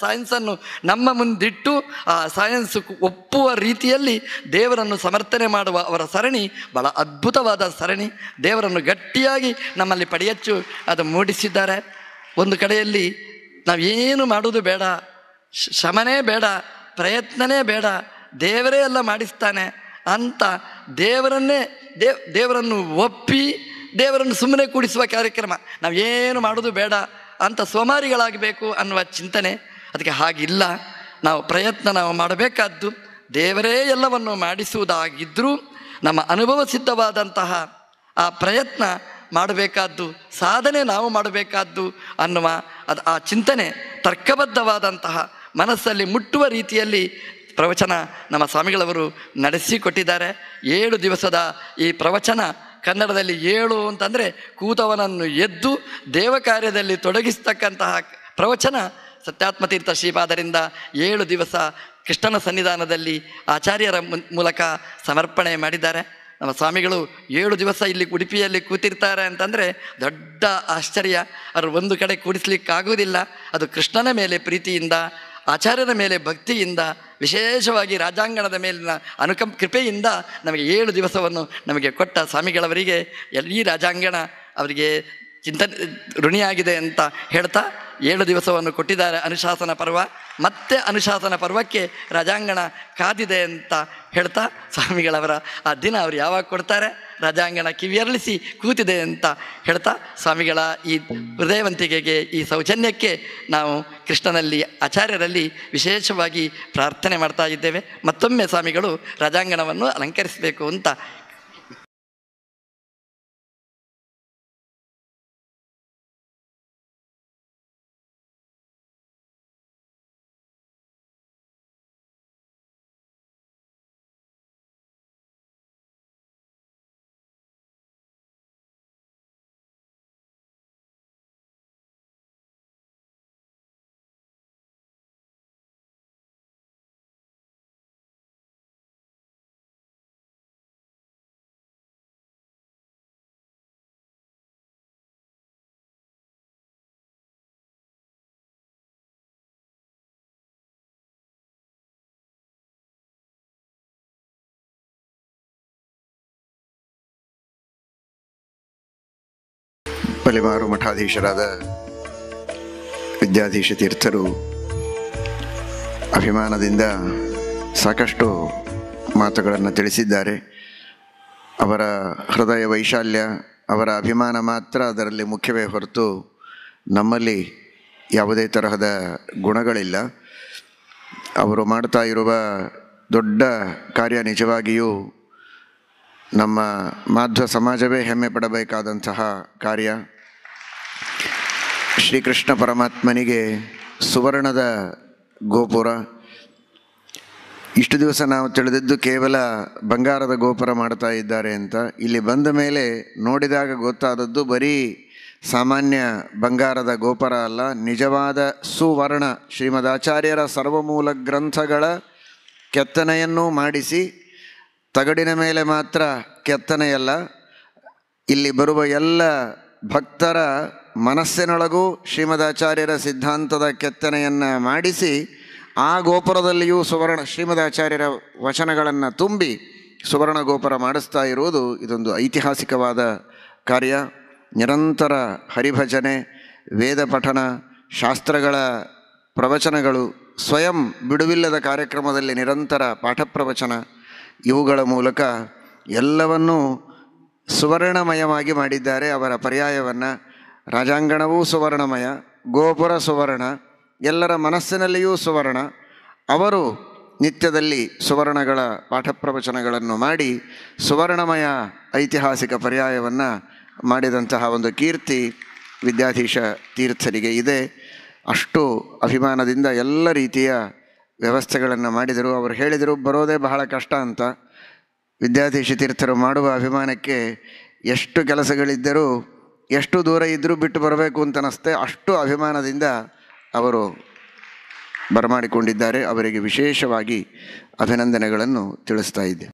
ಸೈನ್ಸನ್ನು ನಮ್ಮ ಮುಂದಿಟ್ಟು ಆ ಸೈನ್ಸ್ ಒಪ್ಪುವ ರೀತಿಯಲ್ಲಿ ದೇವರನ್ನು ಸಮರ್ಥನೆ ಮಾಡುವ ಅವರ ಸರಣಿ ಬಹಳ ಅದ್ಭುತವಾದ ಸರಣಿ. ದೇವರನ್ನು ಗಟ್ಟಿಯಾಗಿ ನಮ್ಮಲ್ಲಿ ಪಡೆಯಚ್ಚು ಅದು ಮೂಡಿಸಿದ್ದಾರೆ. ಒಂದು ಕಡೆಯಲ್ಲಿ ನಾವೇನು ಮಾಡೋದು ಬೇಡ, ಶ್ರಮನೇ ಬೇಡ, ಪ್ರಯತ್ನನೇ ಬೇಡ, ದೇವರೇ ಎಲ್ಲ ಮಾಡಿಸ್ತಾನೆ ಅಂತ ದೇವರನ್ನು ಒಪ್ಪಿ ದೇವರನ್ನು ಸುಮ್ಮನೆ ಕೂಡಿಸುವ ಕಾರ್ಯಕ್ರಮ. ನಾವೇನು ಮಾಡೋದು ಬೇಡ ಅಂತ ಸೋಮಾರಿಗಳಾಗಬೇಕು ಅನ್ನುವ ಚಿಂತನೆ. ಅದಕ್ಕೆ ಹಾಗಿಲ್ಲ. ನಾವು ಮಾಡಬೇಕಾದ್ದು ದೇವರೇ ಎಲ್ಲವನ್ನು ಮಾಡಿಸುವುದಾಗಿದ್ದರೂ ನಮ್ಮ ಅನುಭವ ಸಿದ್ಧವಾದಂತಹ ಆ ಪ್ರಯತ್ನ ಮಾಡಬೇಕಾದ್ದು, ಸಾಧನೆ ನಾವು ಮಾಡಬೇಕಾದ್ದು ಅನ್ನುವ ಆ ಚಿಂತನೆ ತರ್ಕಬದ್ಧವಾದಂತಹ ಮನಸ್ಸಲ್ಲಿ ಮುಟ್ಟುವ ರೀತಿಯಲ್ಲಿ ಪ್ರವಚನ ನಮ್ಮ ಸ್ವಾಮಿಗಳವರು ನಡೆಸಿಕೊಟ್ಟಿದ್ದಾರೆ. 7 ದಿವಸದ ಈ ಪ್ರವಚನ ಕನ್ನಡದಲ್ಲಿ 7 ಅಂತಂದರೆ ಕೂತವನನ್ನು ಎದ್ದು ದೇವ ಕಾರ್ಯದಲ್ಲಿ ತೊಡಗಿಸ್ತಕ್ಕಂತಹ ಪ್ರವಚನ ಸತ್ಯಾತ್ಮತೀರ್ಥ ಶ್ರೀಪಾದರಿಂದ 7 ದಿವಸ ಕೃಷ್ಣನ ಸನ್ನಿಧಾನದಲ್ಲಿ ಆಚಾರ್ಯರ ಮೂಲಕ ಸಮರ್ಪಣೆ ಮಾಡಿದ್ದಾರೆ. ನಮ್ಮ ಸ್ವಾಮಿಗಳು 7 ದಿವಸ ಇಲ್ಲಿ ಉಡುಪಿಯಲ್ಲಿ ಕೂತಿರ್ತಾರೆ ಅಂತಂದರೆ ದೊಡ್ಡ ಆಶ್ಚರ್ಯ. ಅವರು ಒಂದು ಕಡೆ ಕೂಡಿಸ್ಲಿಕ್ಕಾಗುವುದಿಲ್ಲ. ಅದು ಕೃಷ್ಣನ ಮೇಲೆ ಪ್ರೀತಿಯಿಂದ ಆಚಾರ್ಯರ ಮೇಲೆ ಭಕ್ತಿಯಿಂದ, ವಿಶೇಷವಾಗಿ ರಾಜಾಂಗಣದ ಮೇಲಿನ ಕೃಪೆಯಿಂದ ನಮಗೆ 7 ದಿವಸವನ್ನು ನಮಗೆ ಕೊಟ್ಟ ಸ್ವಾಮಿಗಳವರಿಗೆ ಈ ರಾಜಾಂಗಣ ಅವರಿಗೆ ಋಣಿಯಾಗಿದೆ ಅಂತ ಹೇಳ್ತಾ 7 ದಿವಸವನ್ನು ಕೊಟ್ಟಿದ್ದಾರೆ ಅನುಶಾಸನ ಪರ್ವ. ಮತ್ತೆ ಅನುಶಾಸನ ಪರ್ವಕ್ಕೆ ರಾಜಾಂಗಣ ಕಾದಿದೆ ಅಂತ ಹೇಳ್ತಾ ಸ್ವಾಮಿಗಳವರ ಆ ದಿನ ಅವರು ಯಾವಾಗ ಕೊಡ್ತಾರೆ, ರಾಜಾಂಗಣ ಕಿವಿಯರಳಿಸಿ ಕೂತಿದೆ ಅಂತ ಹೇಳ್ತಾ ಸ್ವಾಮಿಗಳ ಈ ಹೃದಯವಂತಿಕೆಗೆ, ಈ ಸೌಜನ್ಯಕ್ಕೆ ನಾವು ಕೃಷ್ಣನಲ್ಲಿ, ಆಚಾರ್ಯರಲ್ಲಿ ವಿಶೇಷವಾಗಿ ಪ್ರಾರ್ಥನೆ ಮಾಡ್ತಾ ಇದ್ದೇವೆ. ಮತ್ತೊಮ್ಮೆ ಸ್ವಾಮಿಗಳು ರಾಜಾಂಗಣವನ್ನು ಅಲಂಕರಿಸಬೇಕು ಅಂತ. ಬಲಿಮಾರು ಮಠಾಧೀಶರಾದ ವಿದ್ಯಾಧೀಶ ತೀರ್ಥರು ಅಭಿಮಾನದಿಂದ ಸಾಕಷ್ಟು ಮಾತುಗಳನ್ನು ತಿಳಿಸಿದ್ದಾರೆ. ಅವರ ಹೃದಯ ವೈಶಾಲ್ಯ, ಅವರ ಅಭಿಮಾನ ಮಾತ್ರ ಅದರಲ್ಲಿ ಮುಖ್ಯವೇ ಹೊರತು ನಮ್ಮಲ್ಲಿ ಯಾವುದೇ ತರಹದ ಗುಣಗಳಿಲ್ಲ. ಅವರು ಮಾಡ್ತಾ ಇರುವ ದೊಡ್ಡ ಕಾರ್ಯ ನಿಜವಾಗಿಯೂ ನಮ್ಮ ಮಾಧ್ವ ಸಮಾಜವೇ ಹೆಮ್ಮೆ ಪಡಬೇಕಾದಂತಹ ಕಾರ್ಯ. ಶ್ರೀಕೃಷ್ಣ ಪರಮಾತ್ಮನಿಗೆ ಸುವರ್ಣದ ಗೋಪುರ. ಇಷ್ಟು ದಿವಸ ನಾವು ತಿಳಿದಿದ್ದು ಕೇವಲ ಬಂಗಾರದ ಗೋಪುರ ಮಾಡ್ತಾ ಇದ್ದಾರೆ ಅಂತ. ಇಲ್ಲಿ ಬಂದ ಮೇಲೆ ನೋಡಿದಾಗ ಗೊತ್ತಾದದ್ದು ಬರೀ ಸಾಮಾನ್ಯ ಬಂಗಾರದ ಗೋಪುರ ಅಲ್ಲ, ನಿಜವಾದ ಸುವರ್ಣ ಶ್ರೀಮದಾಚಾರ್ಯರ ಸರ್ವಮೂಲ ಗ್ರಂಥಗಳ ಕೆತ್ತನೆಯನ್ನೂ ಮಾಡಿಸಿ, ತಗಡಿನ ಮೇಲೆ ಮಾತ್ರ ಕೆತ್ತನೆಯಲ್ಲ, ಇಲ್ಲಿ ಬರುವ ಎಲ್ಲ ಭಕ್ತರ ಮನಸ್ಸಿನೊಳಗೂ ಶ್ರೀಮದಾಚಾರ್ಯರ ಸಿದ್ಧಾಂತದ ಕೆತ್ತನೆಯನ್ನು ಮಾಡಿಸಿ, ಆ ಗೋಪುರದಲ್ಲಿಯೂ ಸುವರ್ಣ ಶ್ರೀಮದಾಚಾರ್ಯರ ವಚನಗಳನ್ನು ತುಂಬಿ ಸುವರ್ಣ ಗೋಪುರ ಮಾಡಿಸ್ತಾ ಇರುವುದು ಇದೊಂದು ಐತಿಹಾಸಿಕವಾದ ಕಾರ್ಯ. ನಿರಂತರ ಹರಿಭಜನೆ, ವೇದ ಪಠನ, ಶಾಸ್ತ್ರಗಳ ಪ್ರವಚನಗಳು, ಸ್ವಯಂ ಬಿಡುವಿಲ್ಲದ ಕಾರ್ಯಕ್ರಮದಲ್ಲಿ ನಿರಂತರ ಪಾಠ ಪ್ರವಚನ, ಇವುಗಳ ಮೂಲಕ ಎಲ್ಲವನ್ನೂ ಸುವರ್ಣಮಯವಾಗಿ ಮಾಡಿದ್ದಾರೆ. ಅವರ ಪರ್ಯಾಯವನ್ನು ರಾಜಾಂಗಣವೂ ಸುವರ್ಣಮಯ, ಗೋಪುರ ಸುವರ್ಣ, ಎಲ್ಲರ ಮನಸ್ಸಿನಲ್ಲಿಯೂ ಸುವರ್ಣ. ಅವರು ನಿತ್ಯದಲ್ಲಿ ಸುವರ್ಣಗಳ ಪಾಠ ಪ್ರವಚನಗಳನ್ನು ಮಾಡಿ ಸುವರ್ಣಮಯ ಐತಿಹಾಸಿಕ ಪರ್ಯಾಯವನ್ನು ಮಾಡಿದಂತಹ ಒಂದು ಕೀರ್ತಿ ವಿದ್ಯಾಧೀಶ ತೀರ್ಥರಿಗೆ ಇದೆ. ಅಷ್ಟು ಅಭಿಮಾನದಿಂದ ಎಲ್ಲ ರೀತಿಯ ವ್ಯವಸ್ಥೆಗಳನ್ನು ಮಾಡಿದರು. ಅವರು ಹೇಳಿದರು ಬರೋದೇ ಬಹಳ ಕಷ್ಟ ಅಂತ. ವಿದ್ಯಾಧೀಶ ತೀರ್ಥರು ಮಾಡುವ ಅಭಿಮಾನಕ್ಕೆ ಎಷ್ಟು ಕೆಲಸಗಳಿದ್ದರೂ, ಎಷ್ಟು ದೂರ ಇದ್ದರೂ ಬಿಟ್ಟು ಬರಬೇಕು ಅಂತ ಅನ್ನಿಸ್ತೆ. ಅಷ್ಟು ಅಭಿಮಾನದಿಂದ ಅವರು ಬರಮಾಡಿಕೊಂಡಿದ್ದಾರೆ. ಅವರಿಗೆ ವಿಶೇಷವಾಗಿ ಅಭಿನಂದನೆಗಳನ್ನು ತಿಳಿಸ್ತಾ ಇದ್ದೆ.